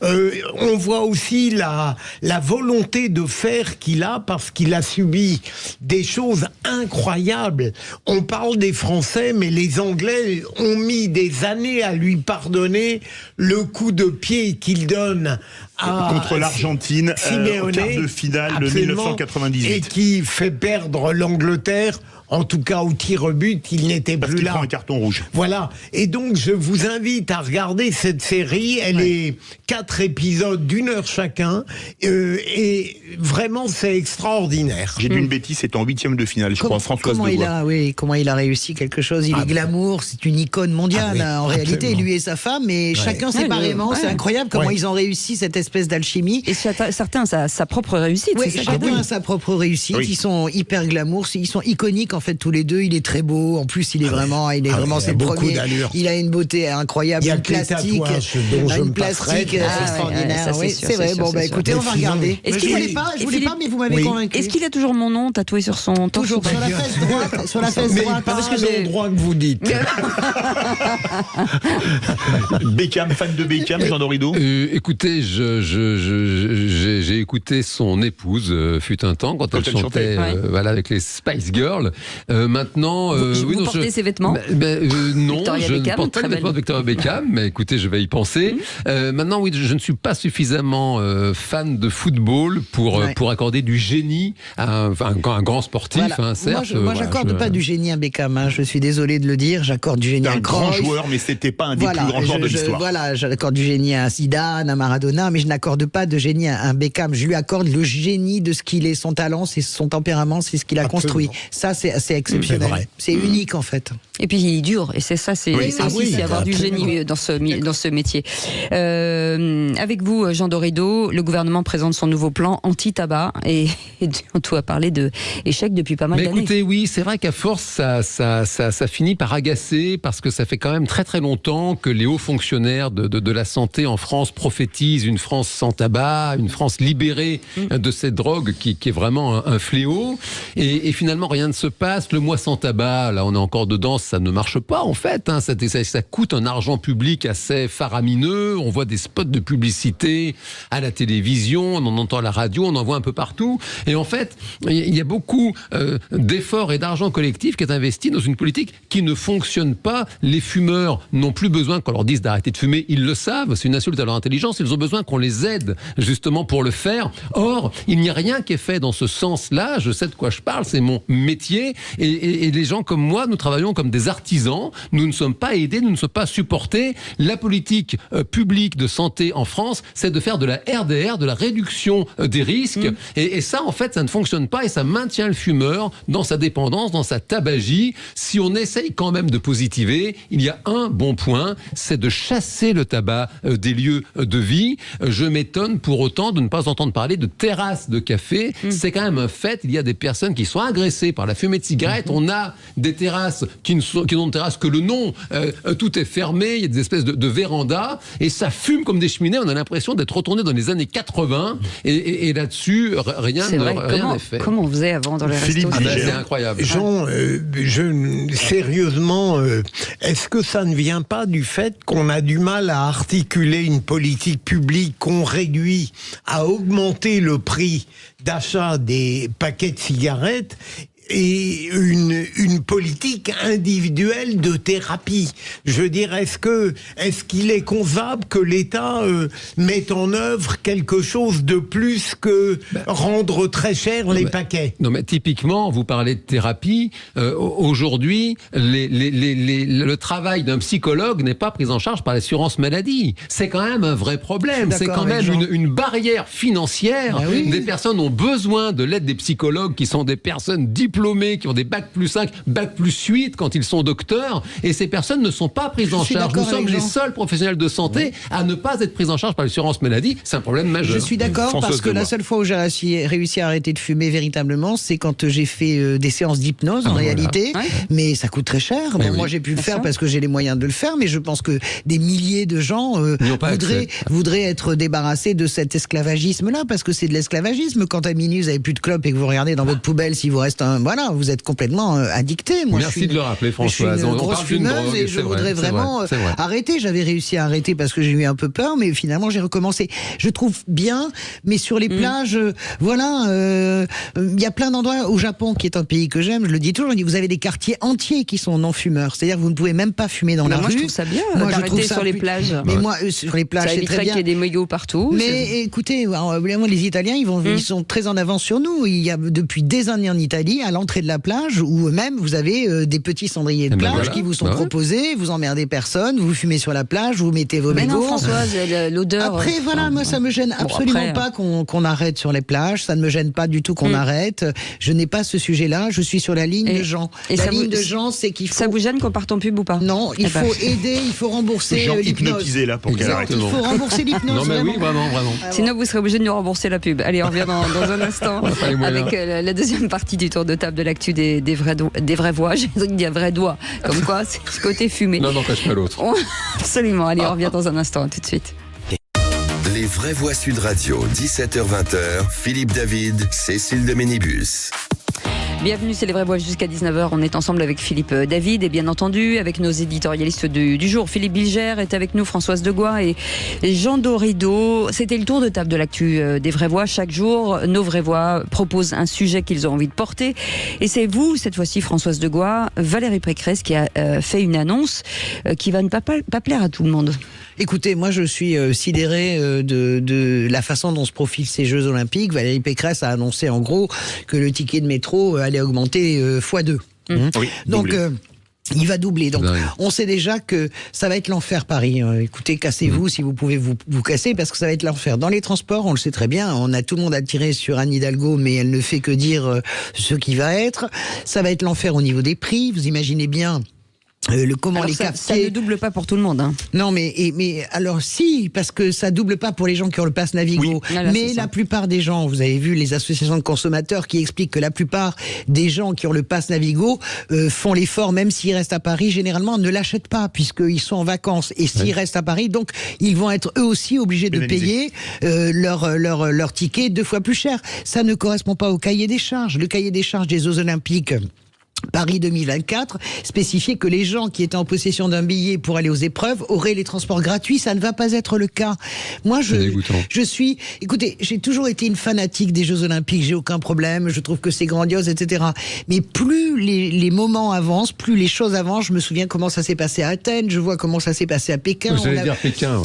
On voit aussi la volonté de faire qu'il a parce qu'il a subi des choses incroyables. On parle des Français, mais les Anglais ont mis des années à lui pardonner le coup de pied qu'il donne Contre l'Argentine, en Simeone, quart de finale de absolument, 1998. et qui fait perdre l'Angleterre. En tout cas, au tir au but, il n'était Parce plus qu'il là. prend un carton rouge. Voilà. Et donc, je vous invite à regarder cette série. Elle est 4 épisodes d'1 heure chacun. Et vraiment, c'est extraordinaire. J'ai dit une bêtise, c'est en 8e de finale, je crois, Françoise Degois. Comment il a réussi quelque chose. Il est glamour, c'est une icône mondiale. oui, en réalité, absolument. lui et sa femme, mais chacun Ouais, séparément. C'est ouais. incroyable comment Ouais. ils ont réussi cette espèce d'alchimie. Et certains, sa propre réussite. Oui, c'est ça qui est chacun dingue. a sa propre réussite. Oui. Ils sont hyper glamour, ils sont iconiques en fait tous les deux. Il est très beau. En plus, il est vraiment, il a c'est le beaucoup premier. d'allure. Il a une beauté incroyable, Il y a une que les plastique, tatouages dont je une me passerai. plastique extraordinaire. ça, c'est Oui, sûr, c'est c'est vrai. sûr, Bon, c'est bah sûr. écoutez, on va Mais sinon, regarder. Est-ce Je qu'il voulais est- pas, je et voulais pas, Philippe- mais vous m'avez Oui. convaincu. Est-ce qu'il a toujours mon nom tatoué sur son torse Toujours ou pas sur la fesse droite, sur la fesse Mais droite. pas parce que à j'ai- l'endroit que vous dites. Beckham, fan de Beckham, Jean Dorido. Écoutez, j'ai écouté son épouse, fut un temps, quand elle elle chantait, chantait. voilà, avec les Spice Girls. Maintenant, Vous portez ses vêtements non, Victoria je Beckham, ne porte pas très les vêtements belle. de Victoria Beckham, mais écoutez, je vais y penser. Maintenant, oui, je ne suis pas suffisamment fan de football pour accorder du génie à un grand sportif, Voilà. hein, certes. Moi, j'accorde pas du génie à Beckham. Hein. Je suis désolé de le dire. J'accorde du génie à Un grand Cruyff. joueur, mais c'était pas un des plus grands joueurs de l'histoire. Voilà, j'accorde du génie à Zidane, à Maradona, mais je n'accorde pas de génie à un Beckham. Je lui accorde le génie de ce qu'il est, son talent, c'est son tempérament, c'est ce qu'il a Absolument. construit. Ça, c'est C'est exceptionnel. vrai. C'est unique en fait. Et puis il est dur, et c'est ça, c'est Oui. c'est Ah aussi oui, c'est avoir du absolument. génie dans ce métier. Avec vous, Jean Dorido, le gouvernement présente son nouveau plan anti-tabac et on doit parler de échec depuis pas mal Mais d'années. écoutez, oui, c'est vrai qu'à force, ça finit par agacer parce que ça fait quand même très très longtemps que les hauts fonctionnaires de la santé en France prophétisent une France sans tabac, une France libérée de cette drogue qui est vraiment un fléau. Et finalement, rien ne se passe, le mois sans tabac, là on est encore dedans, ça ne marche pas en fait. Hein. Ça coûte un argent public assez faramineux. On voit des spots de publicité à la télévision, on en entend à la radio, on en voit un peu partout. Et en fait, il y a beaucoup d'efforts et d'argent collectif qui est investi dans une politique qui ne fonctionne pas. Les fumeurs n'ont plus besoin qu'on leur dise d'arrêter de fumer. Ils le savent, c'est une insulte à leur intelligence. Ils ont besoin qu'on les aide justement pour le faire. Or, il n'y a rien qui est fait dans ce sens-là. Je sais de quoi je parle, c'est mon métier. Et les gens comme moi, nous travaillons comme des artisans. Nous ne sommes pas aidés, nous ne sommes pas supportés. La politique publique de santé en France, c'est de faire de la RDR, de la réduction des risques. Et ça, en fait, ça ne fonctionne pas et ça maintient le fumeur dans sa dépendance, dans sa tabagie. Si on essaye quand même de positiver, il y a un bon point, c'est de chasser le tabac des lieux de vie. Je m'étonne pour autant de ne pas entendre parler de terrasses de café. C'est quand même un fait. Il y a des personnes qui sont agressées par la fumée de cigarettes. On a des terrasses qui n'ont de terrasse que le nom. Tout est fermé. Il y a des espèces de vérandas et ça fume comme des cheminées. On a l'impression d'être retourné dans les années 80 et là-dessus, rien n'est fait. Comment on faisait avant dans les restos? C'est incroyable. Jean, sérieusement, est-ce que ça ne vient pas du fait qu'on a du mal à articuler une politique publique, qu'on réduit à augmenter le prix d'achat des paquets de cigarettes et une politique individuelle de thérapie? Je veux dire, est-ce qu'il est concevable que l'État mette en œuvre quelque chose de plus que rendre très cher les paquets? Non, mais typiquement, vous parlez de thérapie. Aujourd'hui, le travail d'un psychologue n'est pas pris en charge par l'assurance maladie. C'est quand même un vrai problème. C'est quand même une barrière financière. Des personnes ont besoin de l'aide des psychologues qui sont des personnes diplômés, qui ont des bac plus 5, bac plus 8 quand ils sont docteurs, et ces personnes ne sont pas prises en charge. Nous sommes les seuls professionnels de santé à ne pas être pris en charge par l'assurance maladie. C'est un problème majeur. Je suis d'accord, parce que la seule fois où j'ai réussi à arrêter de fumer véritablement, c'est quand j'ai fait des séances d'hypnose en réalité, mais ça coûte très cher. Bon, moi j'ai pu le faire parce que j'ai les moyens de le faire, mais je pense que des milliers de gens voudraient être débarrassés de cet esclavagisme-là, parce que c'est de l'esclavagisme. Quand à minuit vous n'avez plus de clope et que vous regardez dans votre poubelle s'il vous reste un... Voilà, vous êtes complètement addicté. Moi, merci de le rappeler, Françoise. Je suis une grosse fumeuse et je voudrais vraiment arrêter. J'avais réussi à arrêter parce que j'ai eu un peu peur, mais finalement j'ai recommencé. Je trouve bien, mais sur les plages, il y a plein d'endroits au Japon, qui est un pays que j'aime, je le dis toujours, vous avez des quartiers entiers qui sont non-fumeurs. C'est-à-dire que vous ne pouvez même pas fumer dans la rue. Moi je trouve ça bien d'arrêter sur les plages. Mais moi, sur les plages, c'est très bien. Qu'il y ait des mégots partout. Mais écoutez, les Italiens, ils sont très en avance sur nous. Il y a depuis des années en Italie, à l'entrée de la plage, où même vous avez des petits cendriers de plage qui vous sont proposés, vous emmerdez personne, vous fumez sur la plage, vous mettez vos mégots. Mais non, Françoise, l'odeur... Après, moi ça me gêne absolument pas qu'on arrête sur les plages, ça ne me gêne pas du tout qu'on arrête. Je n'ai pas ce sujet-là, je suis sur la ligne de Jean. Et la ligne de Jean, c'est qu'il faut... Ça vous gêne qu'on parte en pub ou pas? Non, il faut aider, il faut rembourser l'hypnose. Hypnotisé là pour qu'elle arrête. Il faut rembourser l'hypnose. Non mais oui, vraiment. Sinon vous serez obligé de nous rembourser la pub. Allez, on revient dans un instant avec la deuxième partie du tour de table de l'actu des vraies voix. J'ai dit un vrai doigt. Comme quoi, c'est ce côté fumé. Non, n'empêche pas l'autre. Absolument. Allez, on revient dans un instant. Tout de suite. Les vraies voix Sud Radio, 17h-20h, Philippe David, Cécile de Ménibus. Bienvenue, c'est les vraies voix jusqu'à 19h. On est ensemble avec Philippe David et bien entendu avec nos éditorialistes du jour. Philippe Bilger est avec nous, Françoise Degois et Jean Dorido. C'était le tour de table de l'actu des vraies voix. Chaque jour, nos vraies voix proposent un sujet qu'ils ont envie de porter. Et c'est vous, cette fois-ci, Françoise Degois, Valérie Pécresse, qui a fait une annonce qui va ne pas plaire à tout le monde. Écoutez, moi je suis sidéré de la façon dont se profilent ces Jeux Olympiques. Valérie Pécresse a annoncé en gros que le ticket de métro allait augmenter x2. Oui, donc il va doubler. Donc, on sait déjà que ça va être l'enfer Paris. Écoutez, cassez-vous si vous pouvez vous casser, parce que ça va être l'enfer. Dans les transports, on le sait très bien, on a tout le monde à tirer sur Anne Hidalgo, mais elle ne fait que dire ce qui va être. Ça va être l'enfer au niveau des prix. Vous imaginez bien comment les cafetiers... Ça ne double pas pour tout le monde. Hein. Non, mais alors si, parce que ça double pas pour les gens qui ont le pass Navigo. Oui. Mais la plupart des gens, vous avez vu les associations de consommateurs qui expliquent que la plupart des gens qui ont le pass Navigo font l'effort, même s'ils restent à Paris, généralement ne l'achètent pas puisqu'ils sont en vacances. Et s'ils restent à Paris, donc ils vont être eux aussi obligés de payer leur ticket 2 fois plus cher. Ça ne correspond pas au cahier des charges. Le cahier des charges des Jeux Olympiques Paris 2024 spécifiait que les gens qui étaient en possession d'un billet pour aller aux épreuves auraient les transports gratuits. Ça ne va pas être le cas. Moi, je suis... Écoutez, j'ai toujours été une fanatique des Jeux Olympiques. J'ai aucun problème. Je trouve que c'est grandiose, etc. Mais plus les moments avancent, plus les choses avancent. Je me souviens comment ça s'est passé à Athènes. Je vois comment ça s'est passé à Pékin.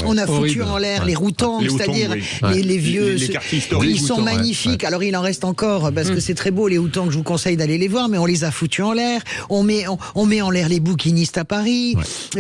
On a foutu en l'air les routangs, c'est-à-dire les vieux... Les quartiers historiques. Ils sont magnifiques. Alors, il en reste encore, parce que c'est très beau, les routangs. Je vous conseille d'aller les voir, mais on les a foutus en l'air, on met en l'air les bouquinistes à Paris,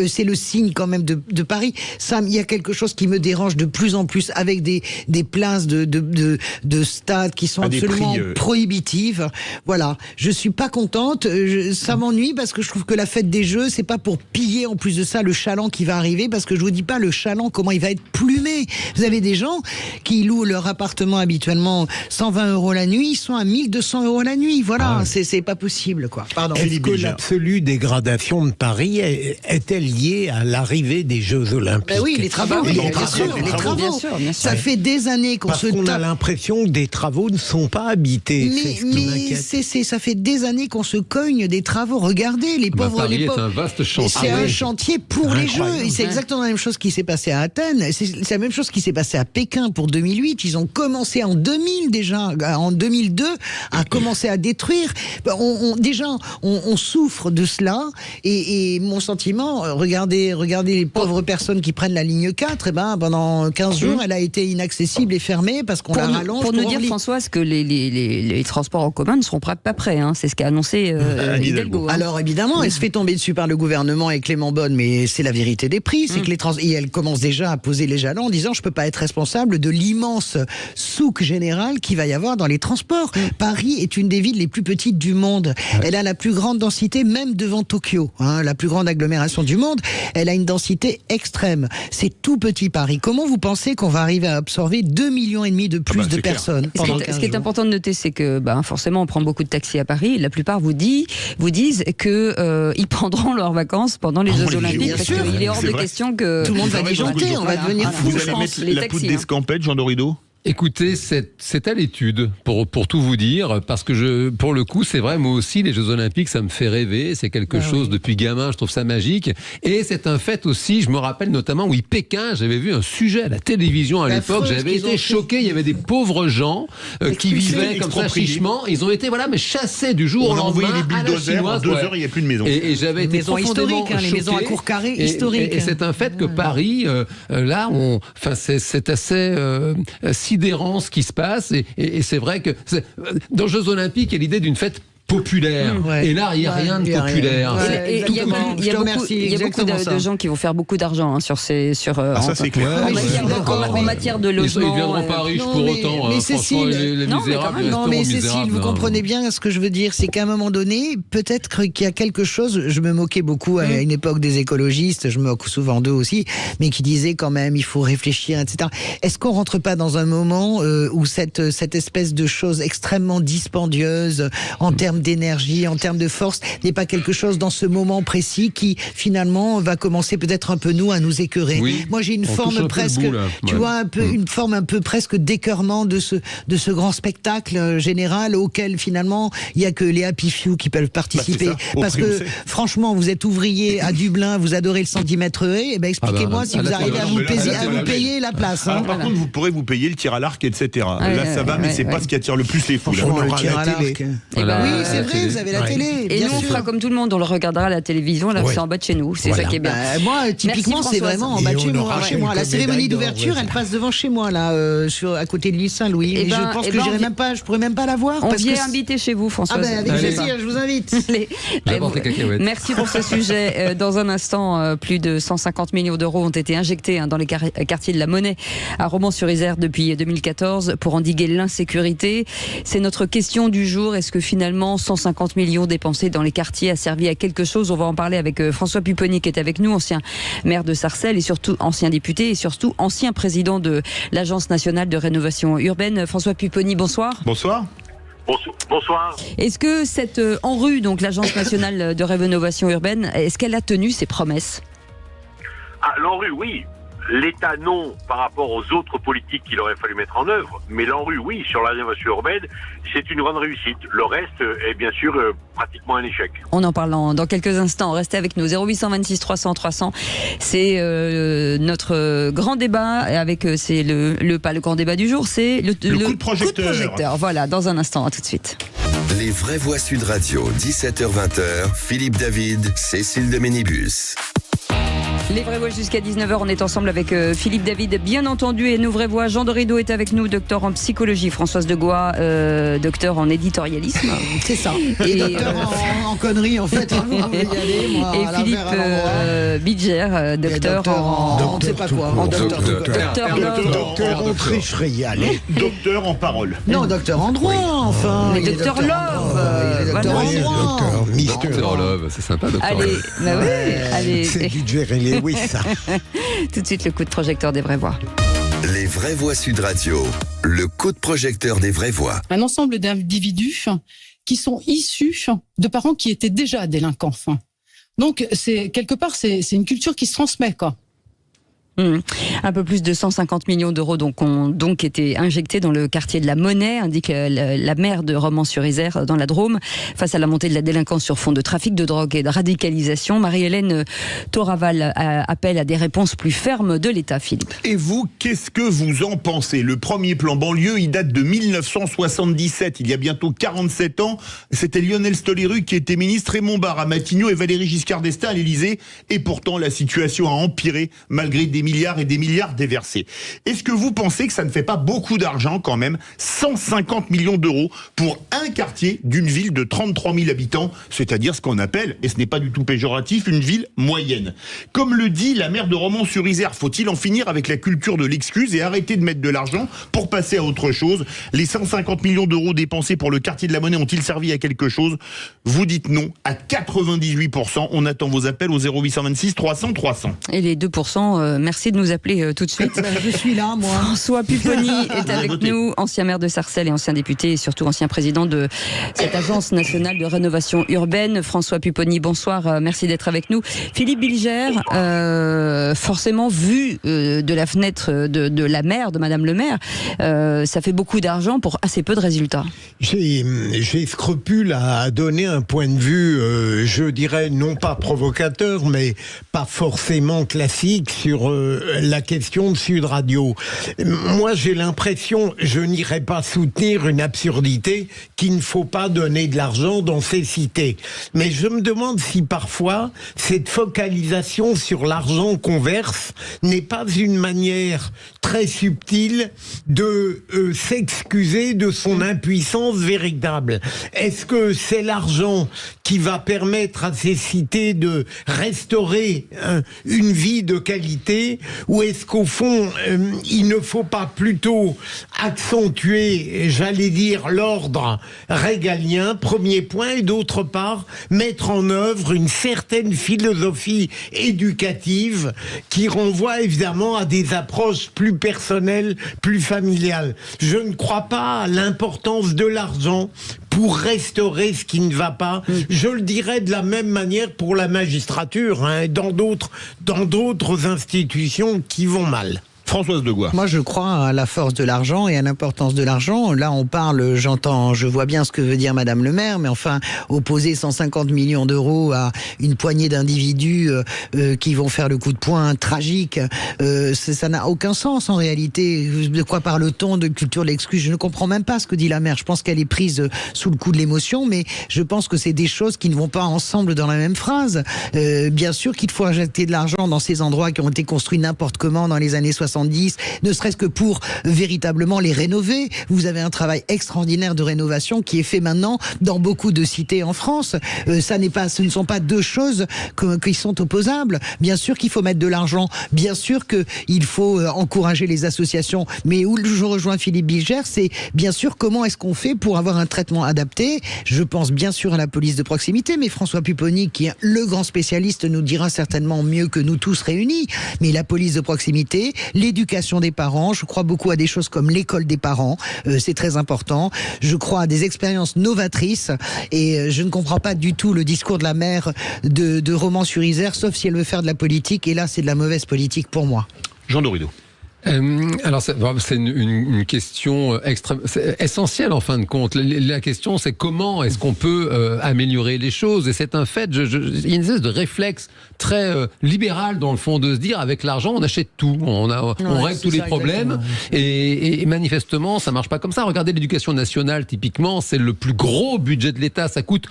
c'est le signe quand même de Paris. Ça, il y a quelque chose qui me dérange de plus en plus avec des places de stades qui sont absolument prohibitives. Voilà, je suis pas contente, ça m'ennuie parce que je trouve que la fête des Jeux, c'est pas pour piller en plus de ça le chaland qui va arriver, parce que je vous dis pas le chaland comment il va être plumé. Vous avez des gens qui louent leur appartement habituellement 120 € la nuit, ils sont à 1200 € la nuit. Voilà, c'est pas possible, quoi. Pardon. Est-ce que l'absolue dégradation de Paris est-elle liée à l'arrivée des Jeux Olympiques? Oui, les travaux. Bien sûr. Ça fait des années qu'on se tape. Parce qu'on a l'impression que des travaux ne sont pas habités. Mais ça fait des années qu'on se cogne des travaux. Regardez, les pauvres... Paris est un vaste chantier. C'est un chantier pour les Jeux. Et c'est exactement la même chose qui s'est passé à Athènes. C'est la même chose qui s'est passé à Pékin pour 2008. Ils ont commencé en 2000 déjà. En 2002, à commencer à détruire. On souffre de cela, et mon sentiment, regardez les pauvres personnes qui prennent la ligne 4, pendant 15 jours, elle a été inaccessible et fermée parce qu'on la rallonge. Pour nous dire, Françoise, que les transports en commun ne seront pas prêts, c'est ce qu'a annoncé Hidalgo. Alors évidemment, elle se fait tomber dessus par le gouvernement et Clément Beaune, mais c'est la vérité des prix, c'est que et elle commence déjà à poser les jalons en disant je peux pas être responsable de l'immense souk général qu'il va y avoir dans les transports. Paris est une des villes les plus petites du monde. Elle a la plus grande densité, même devant Tokyo, la plus grande agglomération du monde. Elle a une densité extrême. C'est tout petit Paris. Comment vous pensez qu'on va arriver à absorber 2,5 millions de plus de personnes pendant 15 jours ? Ce qui est important de noter, c'est que forcément, on prend beaucoup de taxis à Paris. La plupart vous disent que ils prendront leurs vacances pendant les Jeux Olympiques, parce qu'il est hors de question que tout le monde va disjoncter. On va devenir fou. Vous allez mettre la poudre d'escampette, Jean Dorido ? Écoutez, c'est à l'étude, pour tout vous dire, parce que pour le coup, c'est vrai, moi aussi, les Jeux Olympiques, ça me fait rêver, c'est quelque chose, depuis gamin, je trouve ça magique, et c'est un fait aussi, je me rappelle notamment, Pékin, j'avais vu un sujet à la télévision à l'époque, j'avais été choqué, il y avait des pauvres gens qui vivaient comme ça chichement, ils ont été, mais chassés du jour au lendemain à la chinoise. 2 heures, il n'y a plus de maison. Et j'avais été profondément choqué. Les maisons à court carré historiques. Et c'est un fait que Paris, là, c'est assez sidérant ce qui se passe, et c'est vrai que dans les Jeux Olympiques, il y a l'idée d'une fête populaire. Et là, il n'y a rien de populaire. Il y a beaucoup de gens qui vont faire beaucoup d'argent sur ces... ça, c'est clair. En matière de logement. Ils ne viendront pas riches pour autant. Mais Cécile, Cécile, vous comprenez bien ce que je veux dire. C'est qu'à un moment donné, peut-être qu'il y a quelque chose... Je me moquais beaucoup à une époque des écologistes, je me moque souvent d'eux aussi, mais qui disaient quand même, il faut réfléchir, etc. Est-ce qu'on ne rentre pas dans un moment où cette espèce de chose extrêmement dispendieuse en termes d'énergie, en termes de force, n'est pas quelque chose dans ce moment précis qui finalement va commencer peut-être un peu à nous écœurer. Moi j'ai une forme presque, une forme un peu presque d'écœurement de ce grand spectacle général auquel finalement il y a que les happy few qui peuvent participer. Parce que franchement, vous êtes ouvrier à Dublin, vous adorez le centimètre haies, expliquez-moi si vous arrivez à vous payer la place. Par contre, vous pourrez vous payer le tir à l'arc, etc. Là ça va, mais c'est pas ce qui attire le plus les foules. On aura la télé. Oui, c'est vrai, vous avez la télé. Et nous, on fera comme tout le monde, on le regardera à la télévision, là, c'est en bas de chez nous. C'est ça qui est bien. Moi, typiquement, c'est vraiment en bas de chez moi. La cérémonie d'ouverture, elle passe devant chez moi, là, à côté de l'île Saint-Louis. Et je pense que je pourrais même pas la voir. On vient inviter chez vous, François. Avec plaisir, je vous invite. Merci pour ce sujet. Dans un instant, plus de 150 millions d'euros ont été injectés dans les quartiers de la Monnaie à Romans-sur-Isère depuis 2014 pour endiguer l'insécurité. C'est notre question du jour. Est-ce que finalement 150 millions dépensés dans les quartiers a servi à quelque chose? On va en parler avec François Pupponi qui est avec nous, ancien maire de Sarcelles et surtout ancien député et surtout ancien président de l'Agence nationale de rénovation urbaine. François Pupponi, bonsoir. Bonsoir. Bonsoir. Est-ce que cette ANRU, donc l'Agence nationale de rénovation urbaine, est-ce qu'elle a tenu ses promesses? L'ANRU, oui. l'État, non, par rapport aux autres politiques qu'il aurait fallu mettre en œuvre, mais l'ANRU, oui, sur la rénovation urbaine, c'est une grande réussite. Le reste est bien sûr pratiquement un échec. On en parle dans quelques instants. Restez avec nous. 0826 300 300. C'est notre grand débat avec c'est pas le grand débat du jour, c'est le coup de projecteur. Voilà, dans un instant. À tout de suite. Les vraies voix Sud Radio, 17h-20h, Philippe David, Cécile de Ménibus. Les vraies voix jusqu'à 19h, on est ensemble avec Philippe David, bien entendu, et nos vraies voix. Jean de Rideau est avec nous, docteur en psychologie, Françoise de Gois, docteur en éditorialisme. C'est ça. Et docteur en conneries, en fait. Vous pouvez y aller, moi, et Philippe Bidger, docteur en... On ne sait pas quoi. Docteur en tricherie, allez. Docteur en parole. Non, docteur en droit, enfin. Mais docteur Love. Docteur Love, c'est sympa, docteur Allez, bah oui, allez. C'est du Jerry Lewis, ça. Tout de suite, le coup de projecteur des vraies voix. Les vraies voix Sud Radio, le coup de projecteur des vraies voix. Un ensemble d'individus qui sont issus de parents qui étaient déjà délinquants. Donc, quelque part, c'est une culture qui se transmet, quoi. Un peu plus de 150 millions d'euros ont donc été injectés dans le quartier de la Monnaie, indique la maire de Romans-sur-Isère dans la Drôme. Face à la montée de la délinquance sur fond de trafic de drogue et de radicalisation, Marie-Hélène Toraval appelle à des réponses plus fermes de l'État, Philippe. Et vous, qu'est-ce que vous en pensez? Le premier plan banlieue, il date de 1977, il y a bientôt 47 ans. C'était Lionel Stoléru qui était ministre, Raymond Barre à Matignon et Valéry Giscard d'Estaing à l'Élysée. Et pourtant, la situation a empiré malgré des milliards et des milliards déversés. Est-ce que vous pensez que ça ne fait pas beaucoup d'argent quand même? 150 millions d'euros pour un quartier d'une ville de 33 000 habitants, c'est-à-dire ce qu'on appelle, et ce n'est pas du tout péjoratif, une ville moyenne. Comme le dit la maire de Romans-sur-Isère, faut-il en finir avec la culture de l'excuse et arrêter de mettre de l'argent pour passer à autre chose? Les 150 millions d'euros dépensés pour le quartier de la Monnaie ont-ils servi à quelque chose? Vous dites non à 98%. On attend vos appels au 0826 300 300. Et les 2%, merci de nous appeler tout de suite. Je suis là, moi. François Pupponi est avec nous, ancien maire de Sarcelles et ancien député et surtout ancien président de cette agence nationale de rénovation urbaine. François Pupponi, bonsoir, merci d'être avec nous. Philippe Bilger, forcément vu de la fenêtre de la maire, de Madame le maire, ça fait beaucoup d'argent pour assez peu de résultats. J'ai scrupule à donner un point de vue, je dirais non pas provocateur, mais pas forcément classique sur la question de Sud Radio. Moi, j'ai l'impression, je n'irai pas soutenir une absurdité qu'il ne faut pas donner de l'argent dans ces cités. Mais je me demande si parfois, cette focalisation sur l'argent qu'on verse n'est pas une manière très subtile de s'excuser de son impuissance véritable. Est-ce que c'est l'argent qui va permettre à ces cités de restaurer une vie de qualité, ou est-ce qu'au fond, il ne faut pas plutôt accentuer, j'allais dire, l'ordre régalien, premier point, et d'autre part, mettre en œuvre une certaine philosophie éducative qui renvoie évidemment à des approches plus personnelles, plus familiales. Je ne crois pas à l'importance de l'argent pour restaurer ce qui ne va pas. Je le dirais de la même manière pour la magistrature, dans d'autres institutions qui vont mal. Françoise de Gois. Moi, je crois à la force de l'argent et à l'importance de l'argent. Là, on parle, je vois bien ce que veut dire Madame le maire, mais enfin, opposer 150 millions d'euros à une poignée d'individus qui vont faire le coup de poing tragique, ça n'a aucun sens en réalité. De quoi parle-t-on? De culture de l'excuse? Je ne comprends même pas ce que dit la maire. Je pense qu'elle est prise sous le coup de l'émotion, mais je pense que c'est des choses qui ne vont pas ensemble dans la même phrase. Bien sûr qu'il faut injecter de l'argent dans ces endroits qui ont été construits n'importe comment dans les années 70, ne serait-ce que pour véritablement les rénover. Vous avez un travail extraordinaire de rénovation qui est fait maintenant dans beaucoup de cités en France. Ce ne sont pas deux choses qui sont opposables. Bien sûr qu'il faut mettre de l'argent, bien sûr qu'il faut encourager les associations, mais où je rejoins Philippe Bilger, c'est bien sûr comment est-ce qu'on fait pour avoir un traitement adapté. Je pense bien sûr à la police de proximité, mais François Pupponi, qui est le grand spécialiste, nous dira certainement mieux que nous tous réunis. Mais la police de proximité, l'éducation des parents, je crois beaucoup à des choses comme l'école des parents, c'est très important. Je crois à des expériences novatrices et je ne comprends pas du tout le discours de la maire de Romans-sur-Isère, sauf si elle veut faire de la politique, et là c'est de la mauvaise politique pour moi. Jean Dorido. Alors c'est une question essentielle en fin de compte. La question c'est comment est-ce qu'on peut améliorer les choses, et c'est un fait. Il y a une espèce de réflexe très libéral dans le fond de se dire avec l'argent on achète tout, on règle tous les problèmes, et manifestement ça marche pas comme ça. Regardez l'éducation nationale typiquement, c'est le plus gros budget de l'État, ça coûte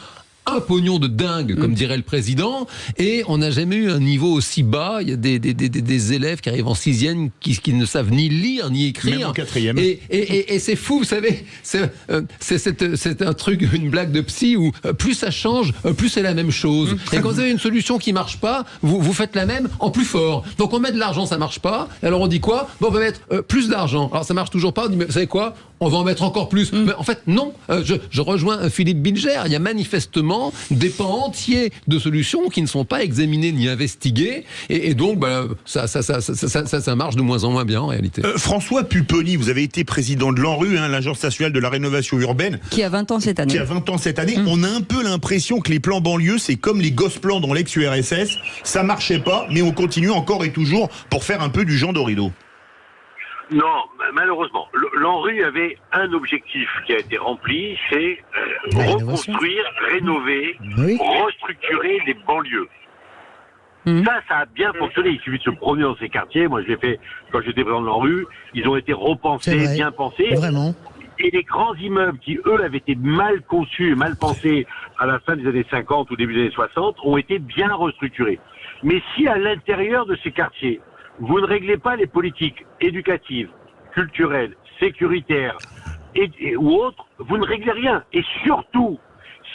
un pognon de dingue, comme dirait le président, et on n'a jamais eu un niveau aussi bas. Il y a des élèves qui arrivent en 6e qui ne savent ni lire ni écrire. Même en 4e. Et c'est fou, vous savez, c'est un truc, une blague de psy où plus ça change, plus c'est la même chose. Et quand vous avez une solution qui marche pas, vous faites la même en plus fort. Donc on met de l'argent, ça marche pas. Alors on dit quoi ? Bon, on va mettre plus d'argent. Alors ça marche toujours pas. On dit mais vous savez quoi ? On va en mettre encore plus. Mais en fait, non. Je rejoins Philippe Bilger. Il y a manifestement des pans entiers de solutions qui ne sont pas examinées ni investiguées. Et donc, ça marche de moins en moins bien en réalité. François Pupponi, vous avez été président de l'ANRU, l'Agence nationale de la rénovation urbaine. Qui a 20 ans cette année. On a un peu l'impression que les plans banlieues, c'est comme les Gosplan dans l'ex-URSS. Ça marchait pas, mais on continue encore et toujours pour faire un peu du Jean Dorido. Non, malheureusement. L'ANRU avait un objectif qui a été rempli, c'est reconstruire, rénover, restructurer les banlieues. Ça a bien fonctionné. Il suffit de se promener dans ces quartiers. Moi, je l'ai fait quand j'étais président de l'ANRU. Ils ont été repensés, bien pensés. Vraiment. Et les grands immeubles qui, eux, avaient été mal conçus, mal pensés à la fin des années 50 ou début des années 60, ont été bien restructurés. Mais si à l'intérieur de ces quartiers, vous ne réglez pas les politiques éducatives, culturelles, sécuritaires ou autres, vous ne réglez rien. Et surtout,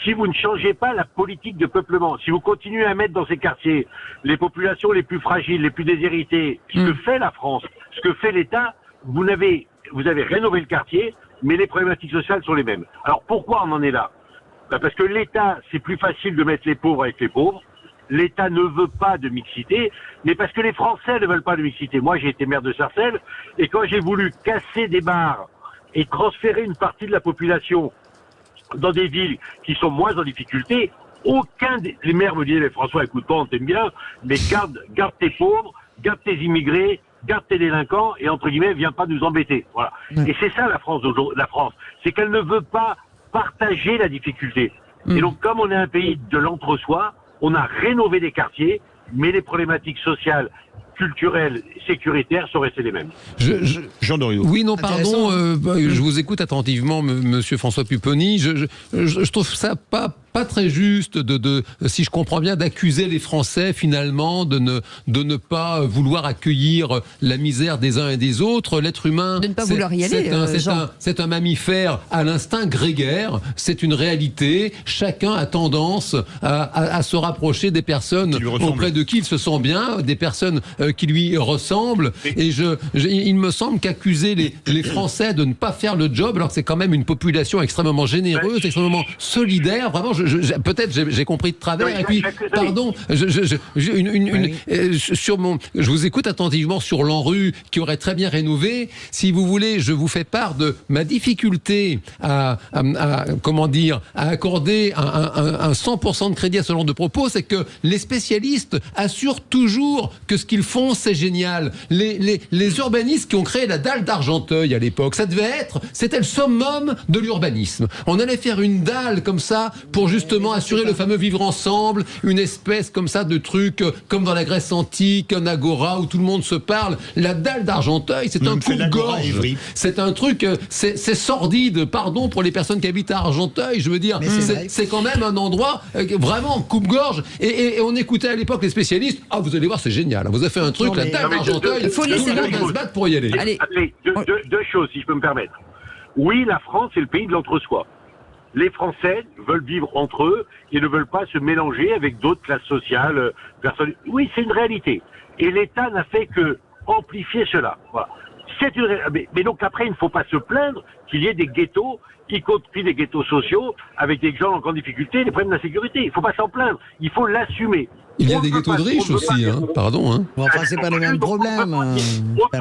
si vous ne changez pas la politique de peuplement, si vous continuez à mettre dans ces quartiers les populations les plus fragiles, les plus déshéritées, ce que fait la France, ce que fait l'État, vous avez rénové le quartier, mais les problématiques sociales sont les mêmes. Alors pourquoi on en est là ? Parce que l'État, c'est plus facile de mettre les pauvres avec les pauvres. L'État ne veut pas de mixité, mais parce que les Français ne veulent pas de mixité. Moi, j'ai été maire de Sarcelles, et quand j'ai voulu casser des bars et transférer une partie de la population dans des villes qui sont moins en difficulté, les maires me disaient, mais François, écoute-toi, on t'aime bien, mais garde tes pauvres, garde tes immigrés, garde tes délinquants, et entre guillemets, viens pas nous embêter. Voilà. Et c'est ça la France, c'est qu'elle ne veut pas partager la difficulté. Et donc, comme on est un pays de l'entre-soi, on a rénové des quartiers, mais les problématiques sociales, culturelles, sécuritaires sont restées les mêmes. Jean Dorido. Oui, non, pardon, je vous écoute attentivement, monsieur François Pupponi. Je trouve ça pas très juste si je comprends bien, d'accuser les Français finalement de ne pas vouloir accueillir la misère des uns et des autres. L'être humain, de ne pas vouloir y aller. C'est un mammifère à l'instinct grégaire. C'est une réalité. Chacun a tendance à se rapprocher des personnes auprès de qui il se sent bien, des personnes qui lui ressemblent. Et il me semble qu'accuser les Français de ne pas faire le job, alors que c'est quand même une population extrêmement généreuse, extrêmement solidaire. Vraiment, peut-être j'ai compris de travers. Et puis, pardon, je vous écoute attentivement sur l'ANRU qui aurait très bien rénové. Si vous voulez, je vous fais part de ma difficulté à accorder un 100% de crédit à ce genre de propos, c'est que les spécialistes assurent toujours que ce qu'ils font, c'est génial. Les urbanistes qui ont créé la dalle d'Argenteuil à l'époque, c'était le summum de l'urbanisme. On allait faire une dalle comme ça pour justement assurer le fameux vivre ensemble, une espèce comme ça de truc comme dans la Grèce antique, un agora où tout le monde se parle. La dalle d'Argenteuil, c'est un coupe-gorge. C'est un truc, c'est sordide, pardon pour les personnes qui habitent à Argenteuil, je veux dire, c'est quand même un endroit vraiment coupe-gorge. Et on écoutait à l'époque les spécialistes, vous allez voir, c'est génial, vous avez fait un truc, la dalle d'Argenteuil, tout le monde va se battre pour y aller. Allez, deux choses, si je peux me permettre. Oui, la France, c'est le pays de l'entre-soi. Les Français veulent vivre entre eux et ne veulent pas se mélanger avec d'autres classes sociales, personnes. Oui, c'est une réalité. Et l'État n'a fait que amplifier cela. Voilà. Mais donc après, il ne faut pas se plaindre qu'il y ait des ghettos, y compris des ghettos sociaux, avec des gens en grande difficulté, des problèmes d'insécurité. Il ne faut pas s'en plaindre. Il faut l'assumer. Il y a des ghettos de riches aussi, pardon. Enfin, c'est pas le même problème. On ne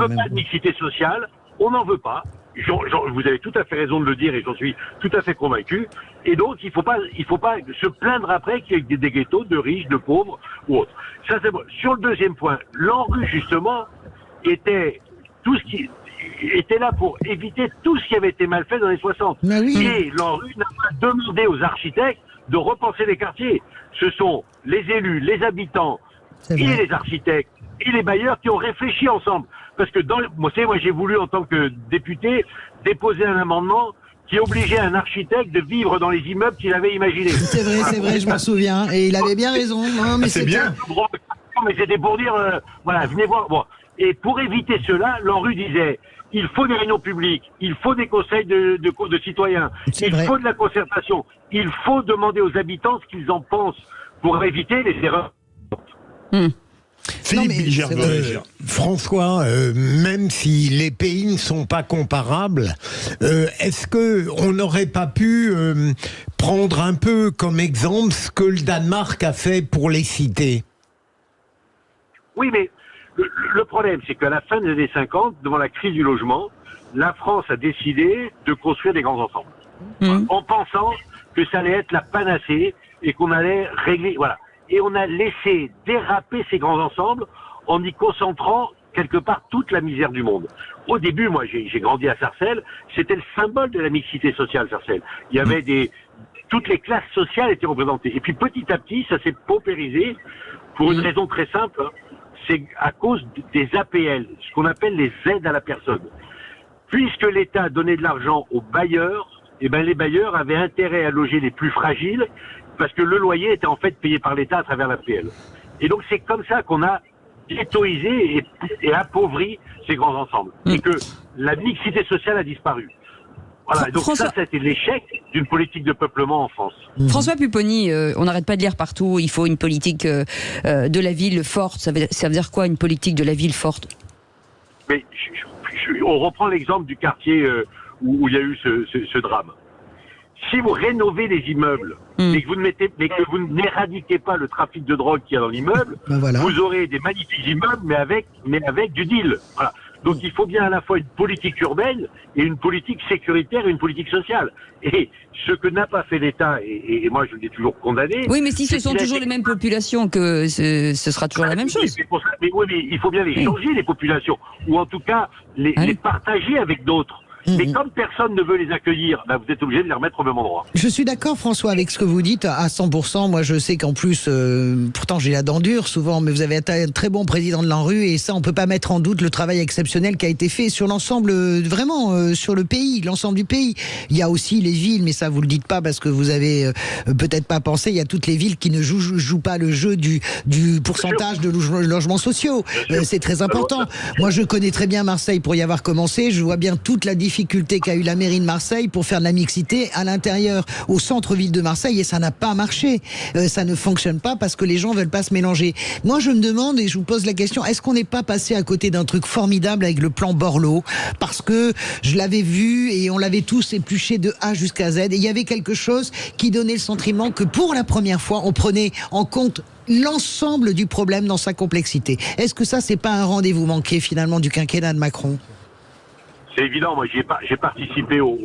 veut pas de mixité sociale, on n'en veut pas. Vous avez tout à fait raison de le dire et j'en suis tout à fait convaincu. Et donc, il faut pas se plaindre après qu'il y ait des ghettos de riches, de pauvres ou autres. Ça, c'est bon. Sur le deuxième point, l'ANRU, justement, était là pour éviter tout ce qui avait été mal fait dans les 60. Et l'ANRU n'a pas demandé aux architectes de repenser les quartiers. Ce sont les élus, les habitants et les architectes et les bailleurs qui ont réfléchi ensemble. Parce que moi j'ai voulu en tant que député déposer un amendement qui obligeait un architecte de vivre dans les immeubles qu'il avait imaginés. C'est vrai, je m'en souviens. Et il avait bien raison. Non, mais c'est bien. Mais c'était pour dire, venez voir. Bon. Et pour éviter cela, l'ANRU disait, il faut des réunions publiques, il faut des conseils de citoyens, faut de la concertation, il faut demander aux habitants ce qu'ils en pensent pour éviter les erreurs. François, même si les pays ne sont pas comparables, est-ce qu'on n'aurait pas pu prendre un peu comme exemple ce que le Danemark a fait pour les cités? Oui, mais le problème, c'est qu'à la fin des années 50, devant la crise du logement, la France a décidé de construire des grands ensembles. En pensant que ça allait être la panacée et qu'on allait régler... Voilà. Et on a laissé déraper ces grands ensembles en y concentrant quelque part toute la misère du monde. Au début, moi, j'ai grandi à Sarcelles, c'était le symbole de la mixité sociale, Sarcelles. Il y avait toutes les classes sociales étaient représentées. Et puis petit à petit, ça s'est paupérisé pour une raison très simple, c'est à cause des APL, ce qu'on appelle les aides à la personne. Puisque l'État donnait de l'argent aux bailleurs, les bailleurs avaient intérêt à loger les plus fragiles, parce que le loyer était en fait payé par l'État à travers l'APL. Et donc c'est comme ça qu'on a ghettoisé et appauvri ces grands ensembles. Et que la mixité sociale a disparu. Voilà, donc ça a été l'échec d'une politique de peuplement en France. François Pupponi, on n'arrête pas de lire partout, il faut une politique de la ville forte. Ça veut dire quoi, une politique de la ville forte? Mais on reprend l'exemple du quartier où il y a eu ce drame. Si vous rénovez les immeubles, mais que vous n'éradiquez pas le trafic de drogue qu'il y a dans l'immeuble, vous aurez des magnifiques immeubles, mais avec du deal. Voilà. Donc il faut bien à la fois une politique urbaine et une politique sécuritaire et une politique sociale. Et ce que n'a pas fait l'État, et moi je l'ai toujours condamné... Oui, mais si ce sont toujours les mêmes populations, que ce sera toujours la même chose. Mais il faut bien les changer, les populations, ou en tout cas les partager avec d'autres. Mais comme personne ne veut les accueillir, vous êtes obligé de les remettre au même endroit. Je suis d'accord, François, avec ce que vous dites à 100%. Moi, je sais qu'en plus, pourtant j'ai la dent dure souvent, mais vous avez un très bon président de l'ANRU et ça, on peut pas mettre en doute le travail exceptionnel qui a été fait sur l'ensemble, vraiment, sur le pays, l'ensemble du pays. Il y a aussi les villes, mais ça, vous le dites pas parce que vous avez peut-être pas pensé. Il y a toutes les villes qui ne jouent pas le jeu du pourcentage de logements sociaux. C'est très important. Moi, je connais très bien Marseille pour y avoir commencé. Je vois bien toute la difficulté qu'a eu la mairie de Marseille pour faire de la mixité à l'intérieur, au centre-ville de Marseille, et ça n'a pas marché. Ça ne fonctionne pas parce que les gens veulent pas se mélanger. Moi, je me demande, et je vous pose la question, est-ce qu'on n'est pas passé à côté d'un truc formidable avec le plan Borloo? Parce que je l'avais vu et on l'avait tous épluché de A jusqu'à Z, et il y avait quelque chose qui donnait le sentiment que pour la première fois, on prenait en compte l'ensemble du problème dans sa complexité. Est-ce que ça, c'est pas un rendez-vous manqué finalement du quinquennat de Macron? C'est évident, moi j'ai participé au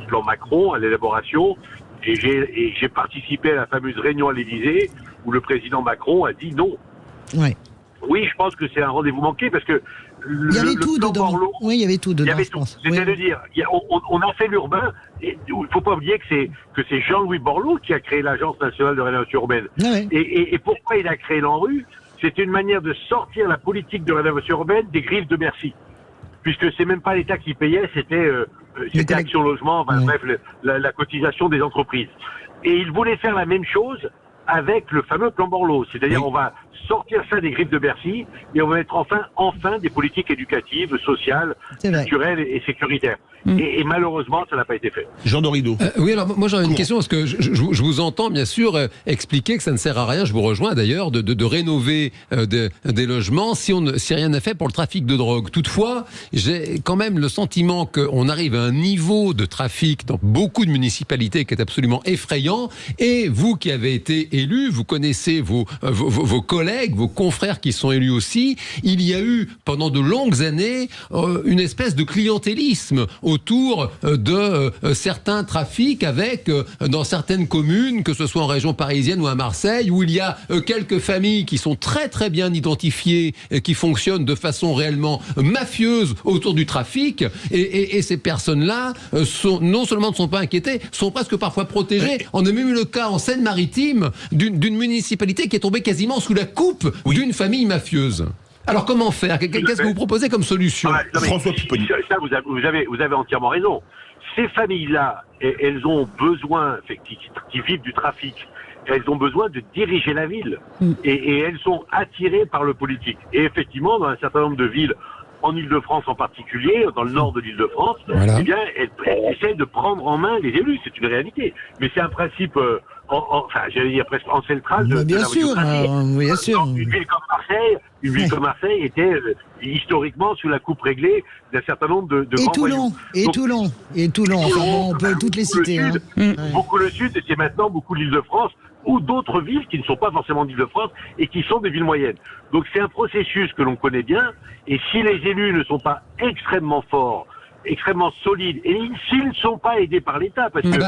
plan Macron, à l'élaboration, et j'ai participé à la fameuse réunion à l'Élysée où le président Macron a dit non. Ouais. Oui, je pense que c'est un rendez-vous manqué parce que il y avait tout dedans. Oui, il y avait tout dedans. Je pense. C'est-à-dire, on a fait l'urbain. Il ne faut pas oublier que c'est Jean-Louis Borloo qui a créé l'Agence nationale de rénovation urbaine. Ouais. Et pourquoi il a créé l'ANRU? C'était une manière de sortir la politique de rénovation urbaine des griffes de Bercy. Puisque c'est même pas l'État qui payait, c'était Action Logement, bref, la cotisation des entreprises. Et il voulait faire la même chose avec le fameux plan Borloo. C'est-à-dire, on va sortir ça des griffes de Bercy et on va mettre enfin des politiques éducatives, sociales, culturelles et sécuritaires. Et malheureusement, ça n'a pas été fait. Jean Dorido. Oui, alors moi j'aurais une question, parce que je vous entends bien sûr expliquer que ça ne sert à rien, je vous rejoins d'ailleurs, de rénover des logements si rien n'est fait pour le trafic de drogue. Toutefois, j'ai quand même le sentiment qu'on arrive à un niveau de trafic dans beaucoup de municipalités qui est absolument effrayant, et vous qui avez été élu, vous connaissez vos collègues collègues, vos confrères qui sont élus aussi, il y a eu pendant de longues années une espèce de clientélisme autour de certains trafics avec, dans certaines communes, que ce soit en région parisienne ou à Marseille, où il y a quelques familles qui sont très très bien identifiées et qui fonctionnent de façon réellement mafieuse autour du trafic, et ces personnes-là non seulement ne sont pas inquiétées, sont presque parfois protégées. On a même eu le cas en Seine-Maritime d'une municipalité qui est tombée quasiment sous la coupe d'une famille mafieuse. Alors comment faire? Qu'est-ce que vous proposez comme solution? François Pupponi. Ça, vous avez entièrement raison. Ces familles-là, elles ont besoin, qui vivent du trafic, elles ont besoin de diriger la ville. Et elles sont attirées par le politique. Et effectivement, dans un certain nombre de villes, en Ile-de-France en particulier, dans le nord de l'Ile-de-France, eh bien, elles essaient de prendre en main les élus. C'est une réalité. Mais c'est un principe, j'allais dire presque ancestral de la démocratie. Bien sûr. Une ville comme Marseille était historiquement sous la coupe réglée d'un certain nombre de grands voyous. Et Toulon. On peut toutes les citer. Beaucoup le Sud, et c'est maintenant beaucoup l'Île-de-France, ou d'autres villes qui ne sont pas forcément d'Île-de-France et qui sont des villes moyennes. Donc c'est un processus que l'on connaît bien, et si les élus ne sont pas extrêmement forts, extrêmement solides, et s'ils ne sont pas aidés par l'État, parce que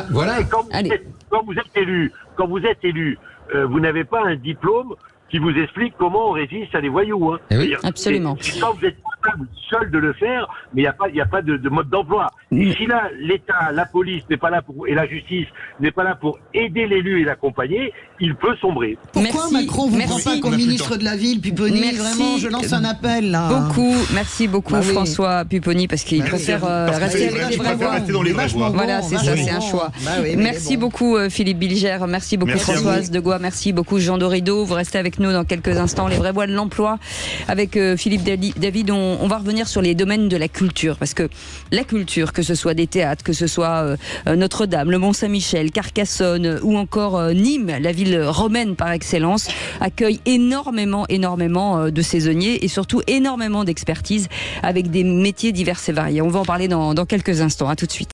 quand vous êtes élu, vous n'avez pas un diplôme qui vous explique comment on résiste à des voyous. Absolument. C'est quand vous êtes capable seul de le faire, mais il n'y a pas de mode d'emploi. Et si là, l'État, la police n'est pas là et la justice n'est pas là pour aider l'élu et l'accompagner, il peut sombrer. Pourquoi Macron vous prend pas comme ministre de la ville, Pupponi? Vraiment, je lance un appel là. Merci beaucoup François Pupponi, parce qu'il préfère rester avec les vraies voix. Voilà, c'est ça, c'est un choix. Merci beaucoup Philippe Bilger, merci beaucoup Françoise Degois, merci beaucoup Jean Dorido. Vous restez avec nous dans quelques instants, les vraies voix de l'emploi avec Philippe David. On va revenir sur les domaines de la culture, parce que la culture, que ce soit des théâtres, que ce soit Notre-Dame, le Mont-Saint-Michel, Carcassonne ou encore Nîmes, la ville romaine par excellence, accueille énormément de saisonniers et surtout énormément d'expertise avec des métiers divers et variés. On va en parler dans quelques instants. À tout de suite.